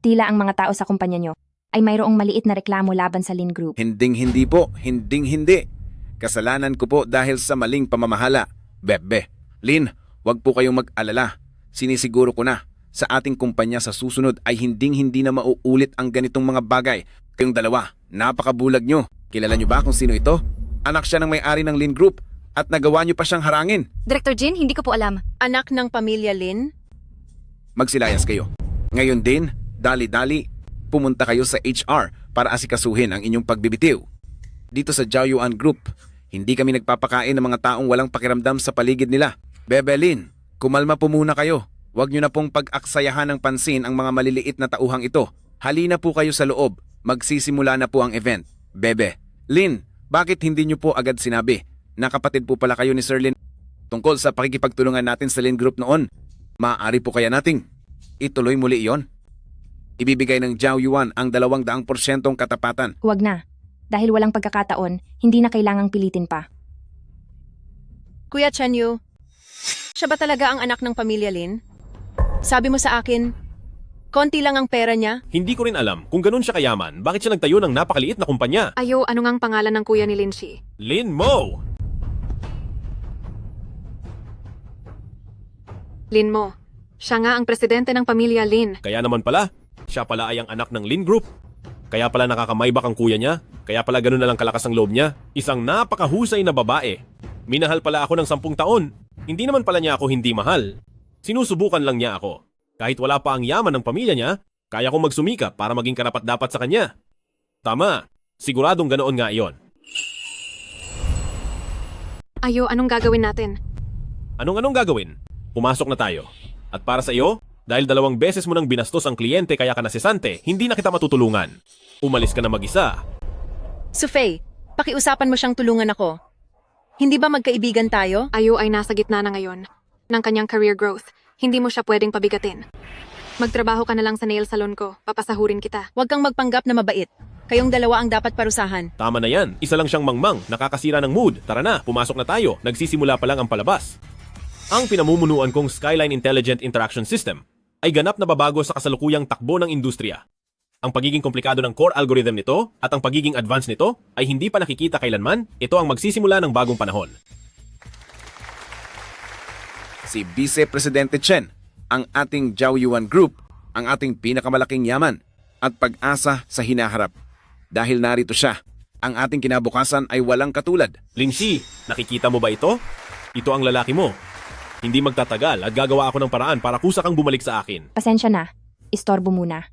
tila ang mga tao sa kumpanya nyo ay mayroong maliit na reklamo laban sa Lin Group. Hinding-hindi po, hinding-hindi. Kasalanan ko po dahil sa maling pamamahala. Bebe, Lin, wag po kayong mag-alala. Sinisiguro ko na, sa ating kumpanya sa susunod ay hinding-hindi na mauulit ang ganitong mga bagay. Kayong dalawa, napakabulag nyo. Kilala nyo ba kung sino ito? Anak siya ng may-ari ng Lin Group at nagawa nyo pa siyang harangin. Director Jin, hindi ko po alam. Anak ng pamilya Lin? Magsilayas kayo. Ngayon din, dali-dali, pumunta kayo sa HR para asikasuhin ang inyong pagbibitiw. Dito sa Zhao Yuan Group, hindi kami nagpapakain ng mga taong walang pakiramdam sa paligid nila. Bebe Lin, kumalma po muna kayo. Huwag nyo na pong pag-aksayahan ng pansin ang mga maliliit na tauhang ito. Halina po kayo sa loob. Magsisimula na po ang event. Bebe, Lin, bakit hindi nyo po agad sinabi na kapatid po pala kayo ni Sir Lin tungkol sa pakikipagtulungan natin sa Lin Group noon? Maaari po kaya nating ituloy muli iyon? Ibibigay ng Zhao Yuan ang 200% katapatan. Huwag na. Dahil walang pagkakataon, hindi na kailangang pilitin pa. Kuya Chen Yu, siya ba talaga ang anak ng pamilya Lin? Sabi mo sa akin, Konti lang ang pera niya. Hindi ko rin alam kung ganun siya kayaman, bakit siya nagtayo ng napakaliit na kumpanya. Ayo, ano ngang pangalan ng kuya ni Linshi? Lin Mo! Lin Mo. Siya nga ang presidente ng pamilya Lin. Kaya naman pala, siya pala ay ang anak ng Lin Group. Kaya pala nakakamaybak ang kuya niya. Kaya pala ganun na lang kalakas ang loob niya. Isang napakahusay na babae. Minahal pala ako ng 10 taon. Hindi naman pala niya ako hindi mahal. Sinusubukan lang niya ako. Kahit wala pa ang yaman ng pamilya niya, kaya kong magsumikap para maging karapat-dapat sa kanya. Tama, siguradong ganoon nga iyon. Ayo, anong gagawin natin? Anong gagawin? Pumasok na tayo. At para sa iyo, dahil 2 beses mo nang binastos ang kliyente kaya ka nasisante, hindi na kita matutulungan. Umalis ka na mag-isa. Sufay, pakiusapan mo siyang tulungan ako. Hindi ba magkaibigan tayo? Ayo ay nasa gitna na ngayon ng kanyang career growth. Hindi mo siya pwedeng pabigatin. Magtrabaho ka na lang sa nail salon ko. Papasahurin kita. Huwag kang magpanggap na mabait. Kayong dalawa ang dapat parusahan. Tama na yan. Isa lang siyang mangmang. Nakakasira ng mood. Tara na, pumasok na tayo. Nagsisimula pa lang ang palabas. Ang pinamumunuan kong Skyline Intelligent Interaction System ay ganap na babago sa kasalukuyang takbo ng industriya. Ang pagiging komplikado ng core algorithm nito at ang pagiging advanced nito ay hindi pa nakikita kailanman. Ito ang magsisimula ng bagong panahon. Si Vice Presidente Chen, ang ating Zhao Yuan Group, ang ating pinakamalaking yaman at pag-asa sa hinaharap. Dahil narito siya, ang ating kinabukasan ay walang katulad. Linshi, nakikita mo ba ito? Ito ang lalaki mo. Hindi magtatagal at gagawa ako ng paraan para kusa kang bumalik sa akin. Pasensya na. Istorbo muna.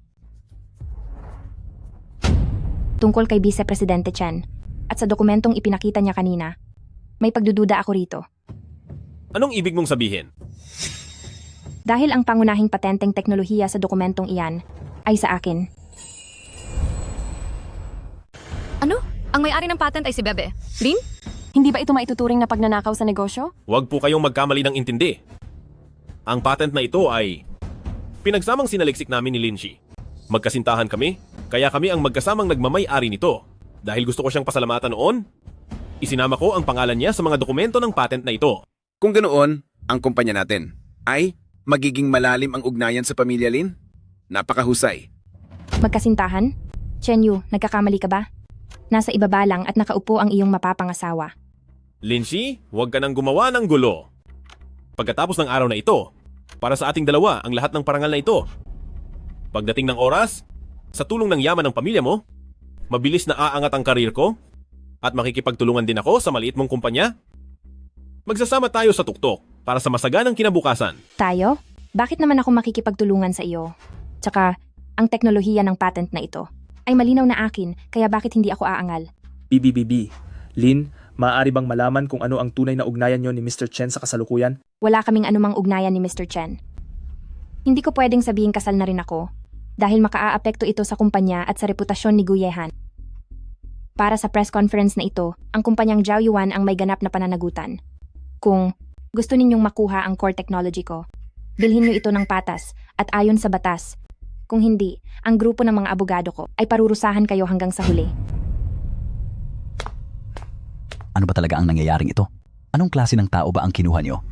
Tungkol kay Vice Presidente Chen at sa dokumentong ipinakita niya kanina, may pagdududa ako rito. Anong ibig mong sabihin? Dahil ang pangunahing patenteng teknolohiya sa dokumentong iyan ay sa akin. Ano? Ang may-ari ng patent ay si Bebe. Lin? Hindi ba ito maituturing na pagnanakaw sa negosyo? Huwag po kayong magkamali ng intindi. Ang patent na ito ay pinagsamang sinaliksik namin ni Linshi. Magkasintahan kami, kaya kami ang magkasamang nagmamay-ari nito. Dahil gusto ko siyang pasalamatan noon, isinama ko ang pangalan niya sa mga dokumento ng patent na ito. Kung ganoon, ang kumpanya natin ay magiging malalim ang ugnayan sa pamilya Lin? Napakahusay. Magkasintahan? Chen Yu, nagkakamali ka ba? Nasa ibaba lang at nakaupo ang iyong mapapangasawa. Linshi, huwag ka nang gumawa ng gulo. Pagkatapos ng araw na ito, para sa ating dalawa ang lahat ng parangal na ito. Pagdating ng oras, sa tulong ng yaman ng pamilya mo, mabilis na aangat ang karir ko at makikipagtulungan din ako sa maliit mong kumpanya. Magsasama tayo sa tuktok para sa masaganang kinabukasan. Tayo? Bakit naman ako makikipagtulungan sa iyo? Tsaka, ang teknolohiya ng patent na ito ay malinaw na akin, kaya bakit hindi ako aangal? BBBB. Lin, maaari bang malaman kung ano ang tunay na ugnayan niyo ni Mr. Chen sa kasalukuyan? Wala kaming anumang ugnayan ni Mr. Chen. Hindi ko pwedeng sabihin kasal na rin ako dahil makaaapekto ito sa kumpanya at sa reputasyon ni Guyehan. Para sa press conference na ito, ang kumpanyang Zhao Yuan ang may ganap na pananagutan. Kung gusto ninyong makuha ang core technology ko, bilhin niyo ito ng patas at ayon sa batas. Kung hindi, ang grupo ng mga abogado ko ay parurusahan kayo hanggang sa huli. Ano ba talaga ang nangyayaring ito? Anong klase ng tao ba ang kinuha niyo?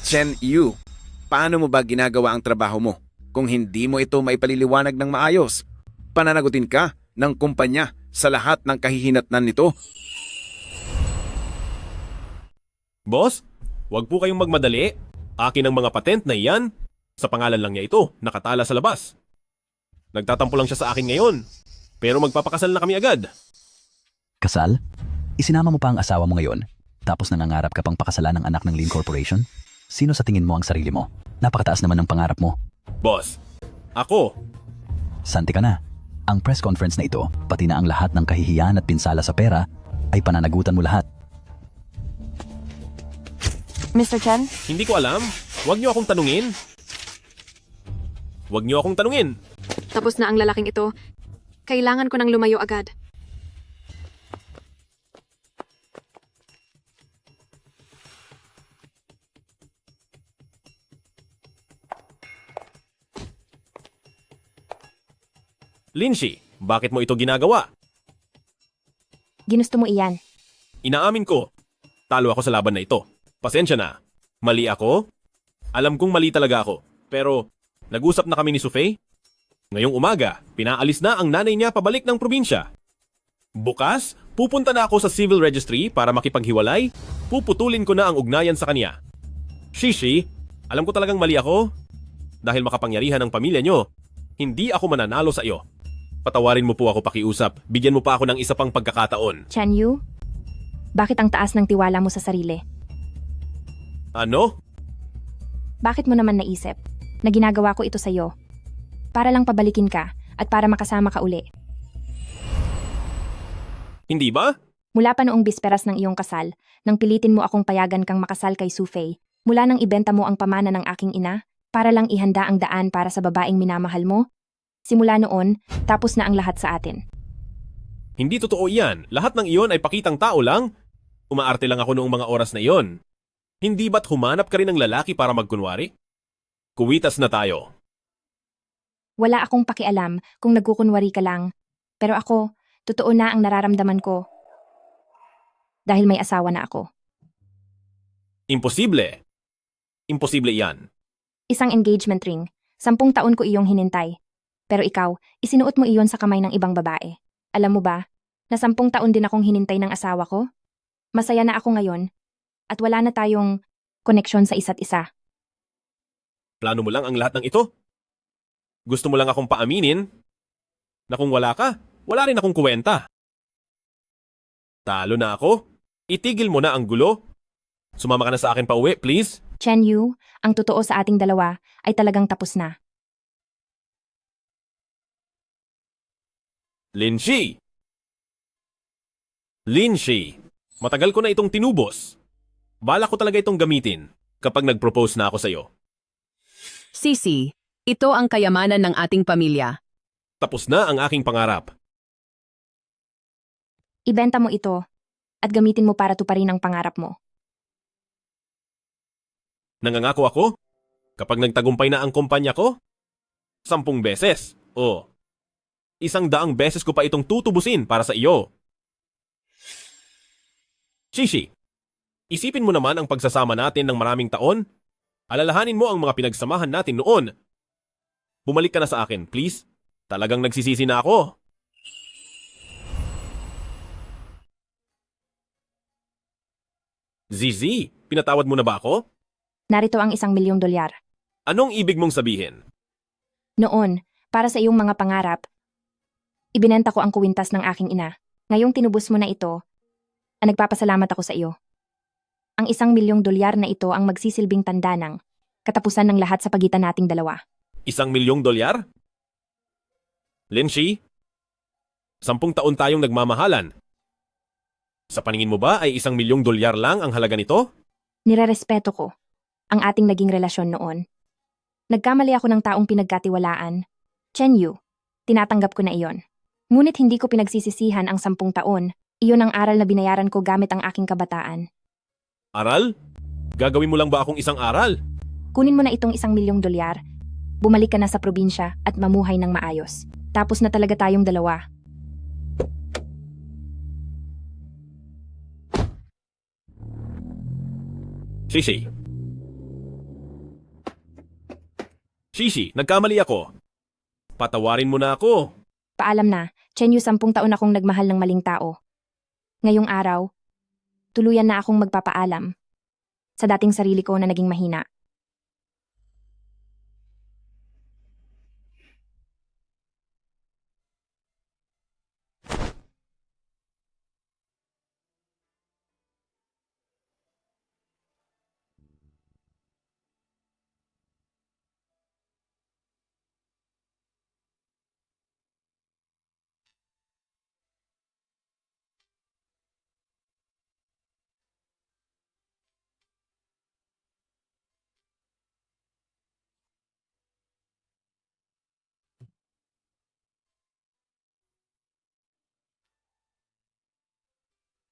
Chen Yu, paano mo ba ginagawa ang trabaho mo kung hindi mo ito maipaliliwanag ng maayos? Pananagutin ka ng kumpanya sa lahat ng kahihinatnan nito. Boss, huwag po kayong magmadali. Akin ang mga patent na iyan. Sa pangalan lang niya ito, nakatala sa labas. Nagtatampo lang siya sa akin ngayon. Pero magpapakasal na kami agad. Kasal? Isinama mo pa ang asawa mo ngayon, tapos nangangarap ka pang pakasalan ng anak ng Lin Corporation? Sino sa tingin mo ang sarili mo? Napakataas naman ng pangarap mo. Boss, ako. Santi ka na. Ang press conference na ito, pati na ang lahat ng kahihiyan at pinsala sa pera, ay pananagutan mo lahat. Mr. Chen? Hindi ko alam. Huwag niyo akong tanungin. Huwag niyo akong tanungin. Tapos na ang lalaking ito. Kailangan ko nang lumayo agad. Linshi, bakit mo ito ginagawa? Ginusto mo iyan. Inaamin ko. Talo ako sa laban na ito. Pasensya na. Mali ako? Alam kong mali talaga ako. Pero, nag-usap na kami ni Sufay Ngayong umaga, pinaalis na ang nanay niya pabalik ng probinsya. Bukas, pupunta na ako sa civil registry para makipaghiwalay. Puputulin ko na ang ugnayan sa kanya. Shishi, alam ko talagang mali ako. Dahil makapangyarihan ng pamilya nyo, hindi ako mananalo sa iyo. Patawarin mo po ako pakiusap. Bigyan mo pa ako ng isa pang pagkakataon. Chen Yu, bakit ang taas ng tiwala mo sa sarili? Ano? Bakit mo naman naisip na ginagawa ko ito sa'yo? Para lang pabalikin ka at para makasama ka uli. Hindi ba? Mula pa noong bisperas ng iyong kasal, nang pilitin mo akong payagan kang makasal kay Sufei, mula nang ibenta mo ang pamana ng aking ina, para lang ihanda ang daan para sa babaeng minamahal mo, simula noon, tapos na ang lahat sa atin. Hindi totoo iyan. Lahat ng iyon ay pakitang tao lang. Umaarte lang ako noong mga oras na iyon. Hindi ba't humanap ka rin ng lalaki para magkunwari? Kuwitas na tayo. Wala akong pakialam kung nagkukunwari ka lang, pero ako, totoo na ang nararamdaman ko. Dahil may asawa na ako. Imposible. Imposible iyan. Isang engagement ring, 10 taon ko iyong hinintay. Pero ikaw, isinuot mo iyon sa kamay ng ibang babae. Alam mo ba, na 10 taon din akong hinintay ng asawa ko? Masaya na ako ngayon, at wala na tayong koneksyon sa isa't isa. Plano mo lang ang lahat ng ito? Gusto mo lang akong paaminin na kung wala ka, wala rin akong kuwenta. Talo na ako. Itigil mo na ang gulo. Sumama ka na sa akin pa uwi, please. Chen Yu, ang totoo sa ating dalawa ay talagang tapos na. Linshi! Linshi! Matagal ko na itong tinubos. Bala ko talaga itong gamitin kapag nag-propose na ako sa'yo. Sisi, ito ang kayamanan ng ating pamilya. Tapos na ang aking pangarap. Ibenta mo ito at gamitin mo para tuparin ang pangarap mo. Nangangako ako? Kapag nagtagumpay na ang kumpanya ko? 10 beses. O, 100 beses ko pa itong tutubusin para sa iyo. Shishi, isipin mo naman ang pagsasama natin ng maraming taon. Alalahanin mo ang mga pinagsamahan natin noon. Bumalik ka na sa akin, please. Talagang nagsisisi na ako. Zizi, pinatawad mo na ba ako? Narito ang $1,000,000. Anong ibig mong sabihin? Noon, para sa iyong mga pangarap, ibinenta ko ang kuwintas ng aking ina. Ngayong tinubos mo na ito, nagpapasalamat ako sa iyo. Ang $1,000,000 na ito ang magsisilbing tanda ng katapusan ng lahat sa pagitan nating dalawa. $1,000,000? Linshi, 10 taon tayong nagmamahalan. Sa paningin mo ba ay $1,000,000 lang ang halaga nito? Nirerespeto ko ang ating naging relasyon noon. Nagkamali ako ng taong pinagkatiwalaan. Chen Yu, tinatanggap ko na iyon. Ngunit hindi ko pinagsisisihan ang 10 taon. Iyon ang aral na binayaran ko gamit ang aking kabataan. Aral? Gagawin mo lang ba akong isang aral? Kunin mo na itong $1,000,000. Bumalik ka na sa probinsya at mamuhay ng maayos. Tapos na talaga tayong dalawa. Shishi. Shishi, nagkamali ako. Patawarin mo na ako. Paalam na, Chen Yu, 10 taon akong nagmahal ng maling tao. Ngayong araw, tuluyan na akong magpapaalam sa dating sarili ko na naging mahina.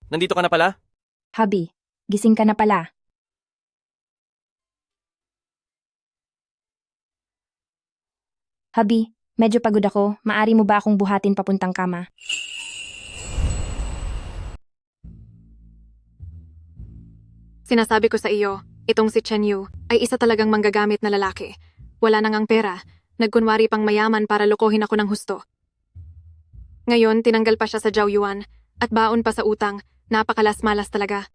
Nandito ka na pala? Habi, gising ka na pala. Habi, medyo pagod ako. Maari mo ba akong buhatin papuntang kama? Sinasabi ko sa iyo, itong si Chen Yu ay isa talagang manggagamit na lalaki. Wala nang ang pera, Nagkunwari pang mayaman para lokohin ako ng husto. Ngayon, tinanggal pa siya sa Jiaoyuan at baon pa sa utang. Napakalas-malas talaga.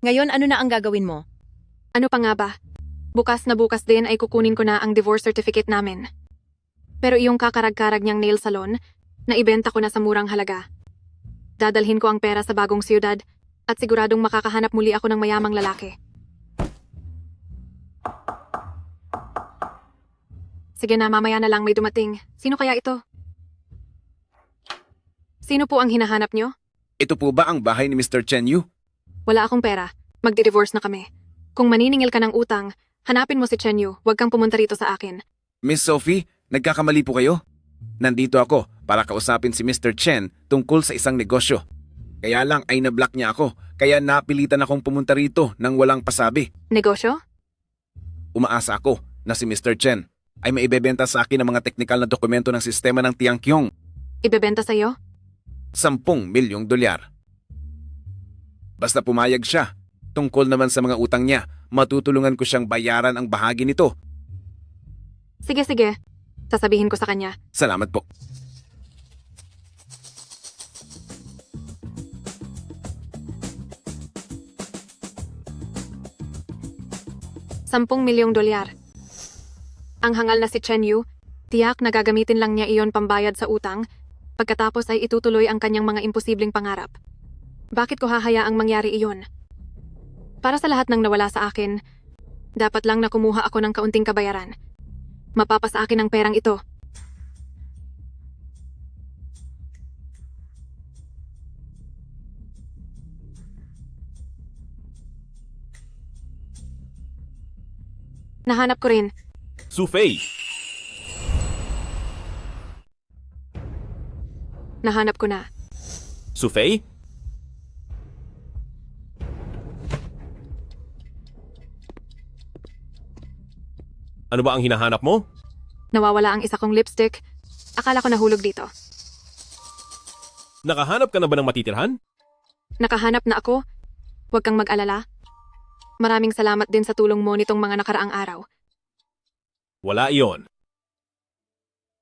Ngayon, ano na ang gagawin mo? Ano pa nga ba? Bukas na bukas din ay kukunin ko na ang divorce certificate namin. Pero iyong kakarag-karag niyang nail salon, naibenta ko na sa murang halaga. Dadalhin ko ang pera sa bagong siyudad at siguradong makakahanap muli ako ng mayamang lalaki. Sige na, mamaya na lang may dumating. Sino kaya ito? Sino po ang hinahanap niyo? Ito po ba ang bahay ni Mr. Chen Yu? Wala akong pera. Magdi-divorce na kami. Kung maniningil ka ng utang, hanapin mo si Chen Yu. Huwag kang pumunta rito sa akin. Miss Sophie, nagkakamali po kayo? Nandito ako para kausapin si Mr. Chen tungkol sa isang negosyo. Kaya lang ay nablock niya ako, kaya napilitan akong pumunta rito nang walang pasabi. Negosyo? Umaasa ako na si Mr. Chen ay maibebenta sa akin ang mga teknikal na dokumento ng sistema ng Tiangqiong. Ibebenta sa'yo? 10 milyong dolyar. Basta pumayag siya. Tungkol naman sa mga utang niya, matutulungan ko siyang bayaran ang bahagi nito. Sige. Sasabihin ko sa kanya. Salamat po. $10 milyong. Ang hangal na si Chen Yu, tiyak na gagamitin lang niya iyon pambayad sa utang, pagkatapos ay itutuloy ang kanyang mga imposibleng pangarap. Bakit ko hahayaang mangyari iyon? Para sa lahat ng nawala sa akin, dapat lang na kumuha ako ng kaunting kabayaran. Mapapa sa akin ang perang ito. Nahanap ko rin. Su Fei! Nahanap ko na. Su Fei? Ano ba ang hinahanap mo? Nawawala ang isa kong lipstick. Akala ko nahulog dito. Nakahanap ka na ba ng matitirhan? Nakahanap na ako. Huwag kang mag-alala. Maraming salamat din sa tulong mo nitong mga nakaraang araw. Wala iyon.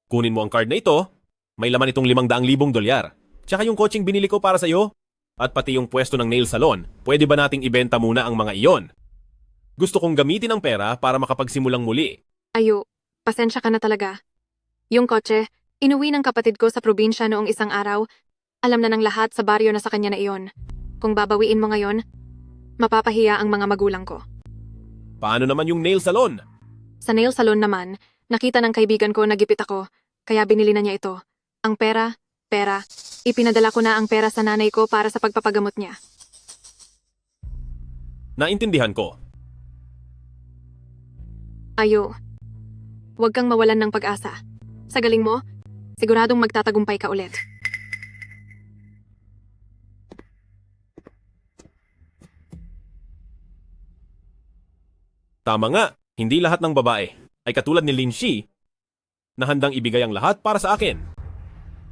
Kunin mo ang card na ito. May laman itong 500,000 dolyar. Tsaka yung coaching binili ko para sa'yo. At pati yung pwesto ng nail salon. Pwede ba nating ibenta muna ang mga iyon? Gusto kong gamitin ang pera para makapagsimulang muli. Ayo, pasensya ka na talaga. Yung kotse, inuwi ng kapatid ko sa probinsya noong isang araw. Alam na ng lahat sa baryo na sa kanya na iyon. Kung babawiin mo ngayon, mapapahiya ang mga magulang ko. Paano naman yung nail salon? Sa nail salon naman, nakita ng kaibigan ko na gipit ako, kaya binili na niya ito. Ang pera, ipinadala ko na ang pera sa nanay ko para sa pagpapagamot niya. Naintindihan ko. Ayo, huwag kang mawalan ng pag-asa. Sa galing mo, siguradong magtatagumpay ka ulit. Tama nga, hindi lahat ng babae ay katulad ni Lin Shi na handang ibigay ang lahat para sa akin.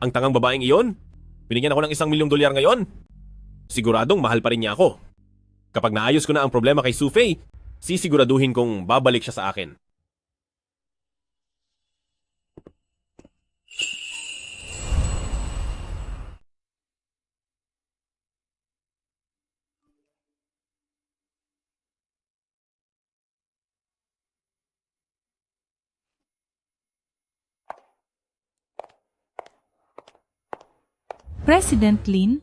Ang tangang babaeng iyon, binigyan ako ng $1 milyong ngayon. Siguradong mahal pa rin niya ako. Kapag naayos ko na ang problema kay Su Fei, sisiguraduhin kong babalik siya sa akin. President Lin,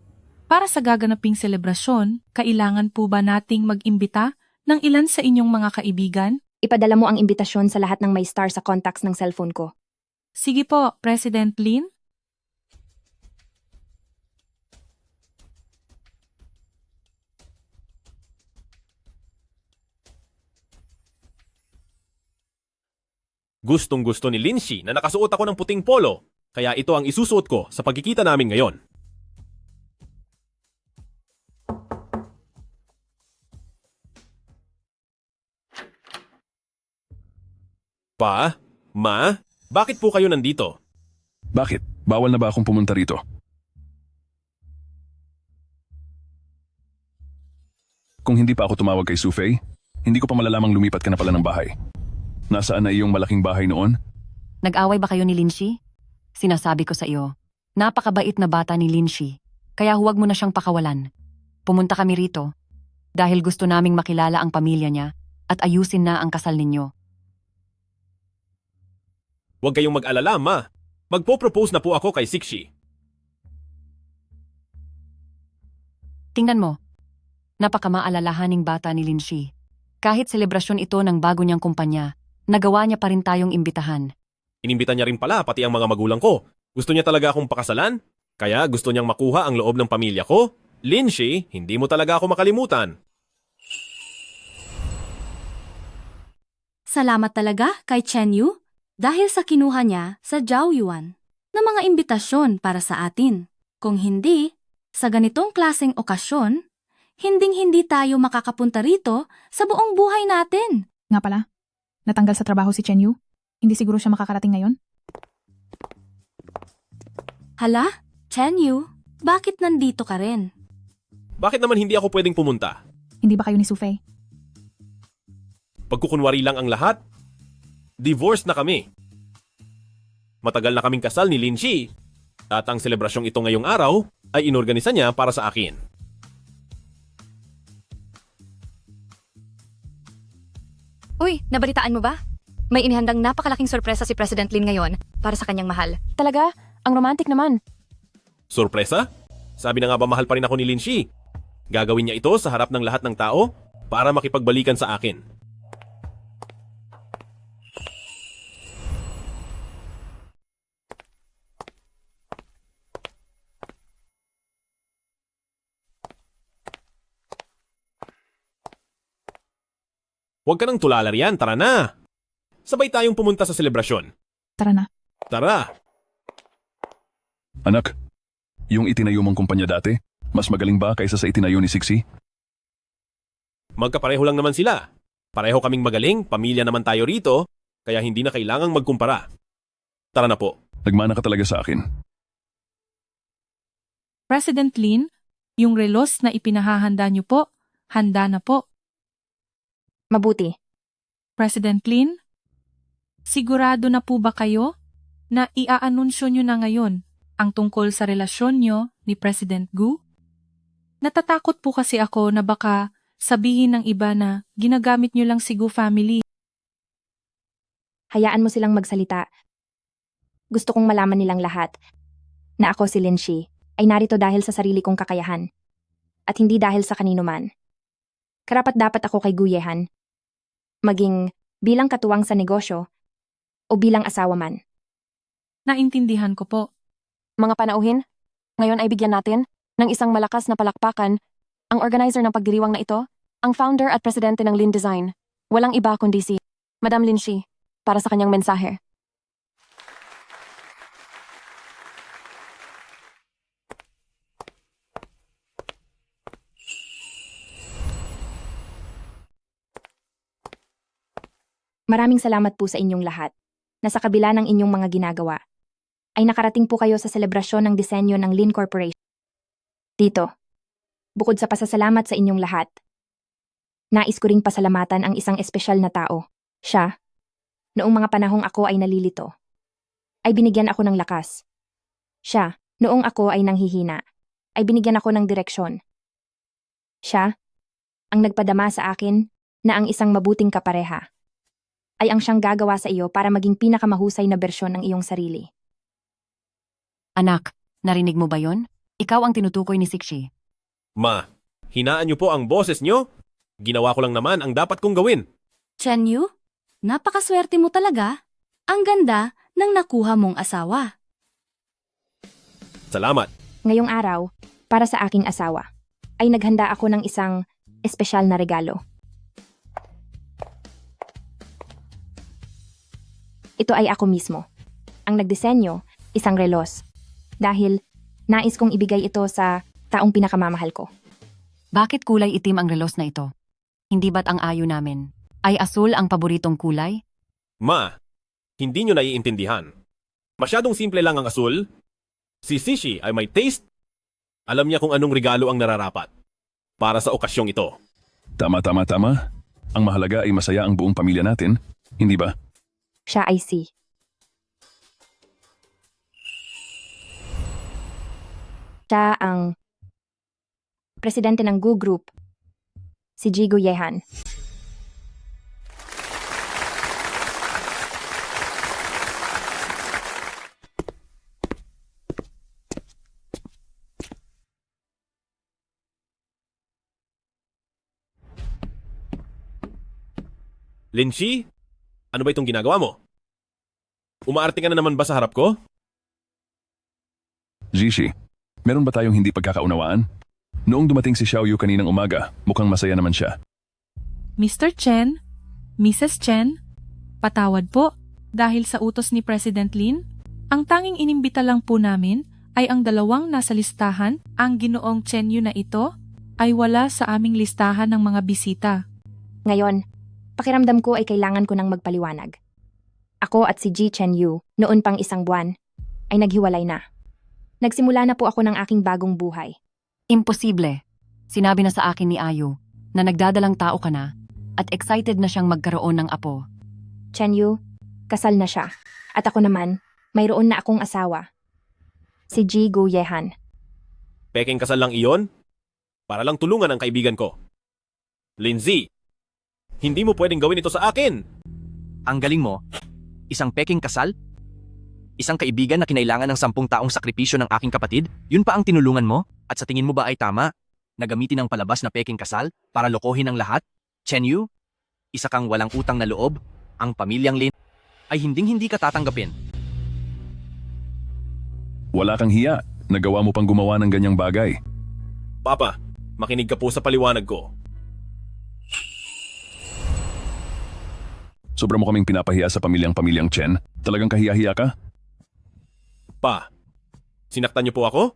para sa gaganaping selebrasyon, kailangan po ba nating mag-imbita ng ilan sa inyong mga kaibigan? Ipadala mo ang imbitasyon sa lahat ng may star sa contacts ng cellphone ko. Sige po, President Lin. Gustong-gusto ni Lin Shi na nakasuot ako ng puting polo, kaya ito ang isusuot ko sa pagkikita namin ngayon. Pa? Ma? Bakit po kayo nandito? Bakit? Bawal na ba akong pumunta rito? Kung hindi pa ako tumawag kay Su Fei, hindi ko pa malalamang lumipat ka na pala ng bahay. Nasaan na iyong malaking bahay noon? Nag-away ba kayo ni Linshi? Sinasabi ko sa iyo, napakabait na bata ni Linshi, kaya huwag mo na siyang pakawalan. Pumunta kami rito dahil gusto naming makilala ang pamilya niya at ayusin na ang kasal ninyo. Huwag kayong mag-alala, Ma. Magpo-propose na po ako kay Sixi. Tingnan mo, napakamaalalahaning bata ni Linshi. Kahit selebrasyon ito ng bago niyang kumpanya, nagawa niya pa rin tayong imbitahan. Inimbita niya rin pala pati ang mga magulang ko. Gusto niya talaga akong pakasalan? Kaya gusto niyang makuha ang loob ng pamilya ko? Linshi, hindi mo talaga ako makalimutan. Salamat talaga kay Chen Yu dahil sa kinuha niya sa Zhao Yuan na mga imbitasyon para sa atin. Kung hindi, sa ganitong klaseng okasyon, hinding-hindi tayo makakapunta rito sa buong buhay natin. Nga pala, natanggal sa trabaho si Chen Yu. Hindi siguro siya makakarating ngayon. Hala, Chen Yu, bakit nandito ka rin? Bakit naman hindi ako pwedeng pumunta? Hindi ba kayo ni Sufei? Pagkukunwari lang ang lahat. Divorced na kami. Matagal na kaming kasal ni Linshi. At ang selebrasyong ito ngayong araw ay inorganisa niya para sa akin. Uy, nabalitaan mo ba? May inihandang napakalaking sorpresa si President Lin ngayon para sa kanyang mahal. Talaga? Ang romantic naman. Sorpresa? Sabi na nga ba mahal pa rin ako ni Linshi? Gagawin niya ito sa harap ng lahat ng tao para makipagbalikan sa akin. Huwag ka nang tulala riyan, tara na! Sabay tayong pumunta sa selebrasyon. Tara na. Tara! Anak, yung itinayo mong kumpanya dati, mas magaling ba kaysa sa itinayo ni Sixi? Magkapareho lang naman sila. Pareho kaming magaling, pamilya naman tayo rito, kaya hindi na kailangang magkumpara. Tara na po. Nagmana ka talaga sa akin. President Lin, yung relos na ipinahahanda niyo po, handa na po. Mabuti. President Lin, sigurado na po ba kayo na iaanunsyo niyo na ngayon ang tungkol sa relasyon niyo ni President Gu? Natatakot po kasi ako na baka sabihin ng iba na ginagamit niyo lang si Gu family. Hayaan mo silang magsalita. Gusto kong malaman nilang lahat na ako si Linshi ay narito dahil sa sarili kong kakayahan at hindi dahil sa kanino man. Karapat-dapat ako kay Gu Yehan, maging bilang katuwang sa negosyo o bilang asawa man. Naintindihan ko po. Mga panauhin, ngayon ay bigyan natin ng isang malakas na palakpakan ang organizer ng pagdiriwang na ito, ang founder at presidente ng Lin Design. Walang iba kundi si Madam Linshi para sa kanyang mensahe. Maraming salamat po sa inyong lahat na sa kabila ng inyong mga ginagawa ay nakarating po kayo sa selebrasyon ng disenyo ng Lin Corporation. Dito, bukod sa pasasalamat sa inyong lahat, nais ko ring pasalamatan ang isang espesyal na tao. Siya, noong mga panahong ako ay nalilito, ay binigyan ako ng lakas. Siya, noong ako ay nanghihina, ay binigyan ako ng direksyon. Siya, ang nagpadama sa akin na ang isang mabuting kapareha ay ang siyang gagawa sa iyo para maging pinakamahusay na bersyon ng iyong sarili. Anak, narinig mo ba yon? Ikaw ang tinutukoy ni Sixi. Ma, hinaan niyo po ang boses niyo. Ginawa ko lang naman ang dapat kong gawin. Chen Yu, napakaswerte mo talaga. Ang ganda ng nakuha mong asawa. Salamat. Ngayong araw, para sa aking asawa, ay naghanda ako ng isang espesyal na regalo. Ito ay ako mismo. Ang nagdisenyo, isang relos. Dahil nais kong ibigay ito sa taong pinakamamahal ko. Bakit kulay itim ang relos na ito? Hindi ba't ang ayo namin ay asul ang paboritong kulay? Ma, hindi niyo naiintindihan. Masyadong simple lang ang asul. Si Sishi ay may taste. Alam niya kung anong regalo ang nararapat para sa okasyong ito. Tama. Ang mahalaga ay masaya ang buong pamilya natin Hindi ba? Siya ay si. Siya ang presidente ng Gu Group, si Ji Guyehan. Linshi? Ano ba itong ginagawa mo? Umaarte ka na naman ba sa harap ko? Zishi, meron ba tayong hindi pagkakaunawaan? Noong dumating si Xiao Yu kaninang umaga, mukhang masaya naman siya. Mr. Chen, Mrs. Chen, patawad po dahil sa utos ni President Lin, ang tanging inimbita lang po namin ay ang dalawang nasa listahan. Ang ginoong Chen Yu na ito ay wala sa aming listahan ng mga bisita. Ngayon, pakiramdam ko ay kailangan ko ng magpaliwanag. Ako at si Ji Chen Yu, noon pang 1 buwan, ay naghiwalay na. Nagsimula na po ako ng aking bagong buhay. Imposible. Sinabi na sa akin ni Ayu na nagdadalang tao ka na at excited na siyang magkaroon ng apo. Chen Yu, kasal na siya. At ako naman, mayroon na akong asawa. Si Ji Guyehan. Peking kasal lang iyon? Para lang tulungan ang kaibigan ko. Lindsay, hindi mo pwedeng gawin ito sa akin! Ang galing mo. Isang peking kasal? Isang kaibigan na kinailangan ng 10 taong sakripisyo ng aking kapatid? Yun pa ang tinulungan mo? At sa tingin mo ba ay tama na gamitin ang palabas na peking kasal para lokohin ang lahat? Chen Yu, isa kang walang utang na loob. Ang pamilyang Lin ay hinding-hindi ka tatanggapin. Wala kang hiya. Nagawa mo pang gumawa ng ganyang bagay. Papa, makinig ka po sa paliwanag ko. Sobra mo kaming pinapahiya sa pamilyang Chen. Talagang kahiya-hiya ka? Pa, sinaktan niyo po ako?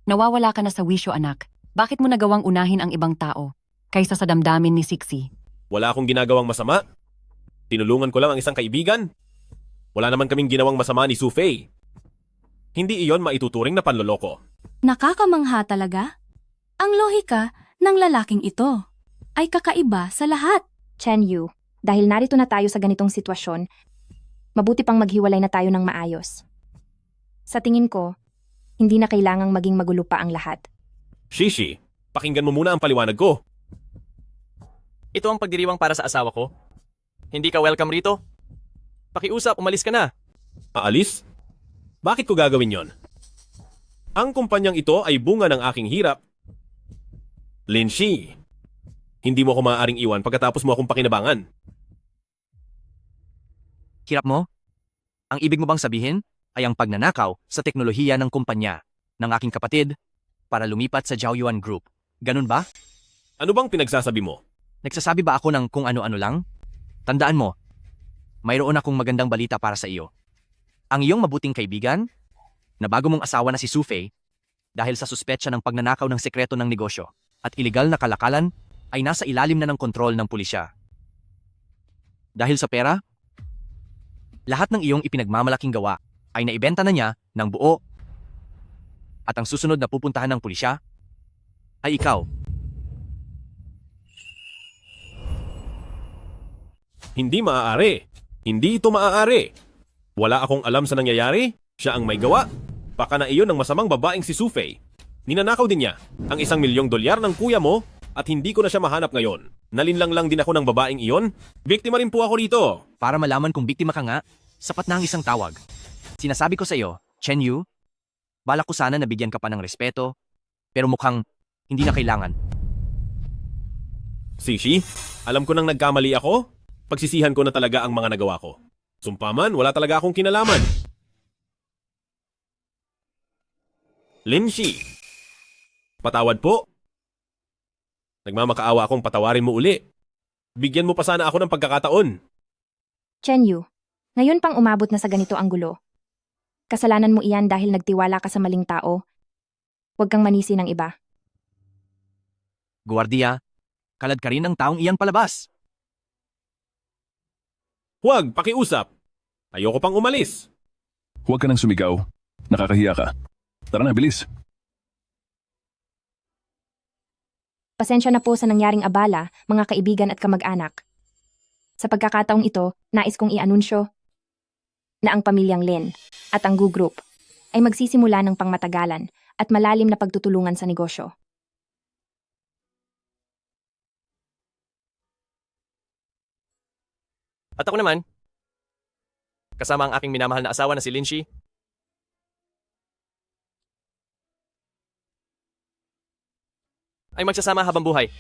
Nawawala ka na sa wisyo, anak. Bakit mo nagawang unahin ang ibang tao kaysa sa damdamin ni Sixie? Wala akong ginagawang masama. Tinulungan ko lang ang isang kaibigan. Wala naman kaming ginawang masama ni Su Fei. Hindi iyon maituturing na panloloko. Nakakamangha talaga. Ang lohika ng lalaking ito ay kakaiba sa lahat. Chen Yu, dahil narito na tayo sa ganitong sitwasyon, mabuti pang maghiwalay na tayo ng maayos. Sa tingin ko, hindi na kailangang maging magulo pa ang lahat. Shishi, pakinggan mo muna ang paliwanag ko. Ito ang pagdiriwang para sa asawa ko. Hindi ka welcome rito. Pakiusap, umalis ka na. Aalis? Bakit ko gagawin yon? Ang kumpanyang ito ay bunga ng aking hirap. Linshi, hindi mo ako maaaring iwan pagkatapos mo akong pakinabangan. Hirap mo? Ang ibig mo bang sabihin ay ang pagnanakaw sa teknolohiya ng kumpanya ng aking kapatid para lumipat sa Jiaoyuan Group. Ganun ba? Ano bang pinagsasabi mo? Nagsasabi ba ako ng kung ano-ano lang? Tandaan mo, mayroon akong magandang balita para sa iyo. Ang iyong mabuting kaibigan, na bago mong asawa na si Su Fei, dahil sa suspetsya ng pagnanakaw ng sekreto ng negosyo at ilegal na kalakalan, ay nasa ilalim na ng kontrol ng pulisya. Dahil sa pera, lahat ng iyong ipinagmamalaking gawa ay naibenta na niya ng buo. At ang susunod na pupuntahan ng pulisya ay ikaw. Hindi maaari. Hindi ito maaari. Wala akong alam sa nangyayari. Siya ang may gawa. Baka na iyon ng masamang babaeng si Su Fei. Ninanakaw din niya ang $1 milyong ng kuya mo at hindi ko na siya mahanap ngayon. Nalinlang lang din ako ng babaeng iyon. Biktima rin po ako rito. Para malaman kung biktima ka nga, sapat na ang isang tawag. Sinasabi ko sa iyo, Chen Yu, balak ko sana nabigyan ka pa ng respeto, pero mukhang hindi na kailangan. Sishi, alam ko nang nagkamali ako. Pagsisihan ko na talaga ang mga nagawa ko. Sumpaman, wala talaga akong kinalaman. Linshi, patawad po. Nagmamakaawa akong patawarin mo uli. Bigyan mo pa sana ako ng pagkakataon. Chen Yu, ngayon pang umabot na sa ganito ang gulo. Kasalanan mo iyan dahil nagtiwala ka sa maling tao. Huwag kang manisi ng iba. Guardia, kalad ka rin ang taong iyan palabas. Huwag, pakiusap. Ayoko pang umalis. Huwag ka nang sumigaw. Nakakahiya ka. Tara na, bilis. Pasensya na po sa nangyaring abala, mga kaibigan at kamag-anak. Sa pagkakataong ito, nais kong i-anunsyo na ang pamilyang Lin at ang Gu Group ay magsisimula ng pangmatagalan at malalim na pagtutulungan sa negosyo. At ako naman, kasama ang aking minamahal na asawa na si Linshi, ay magsasama habang buhay.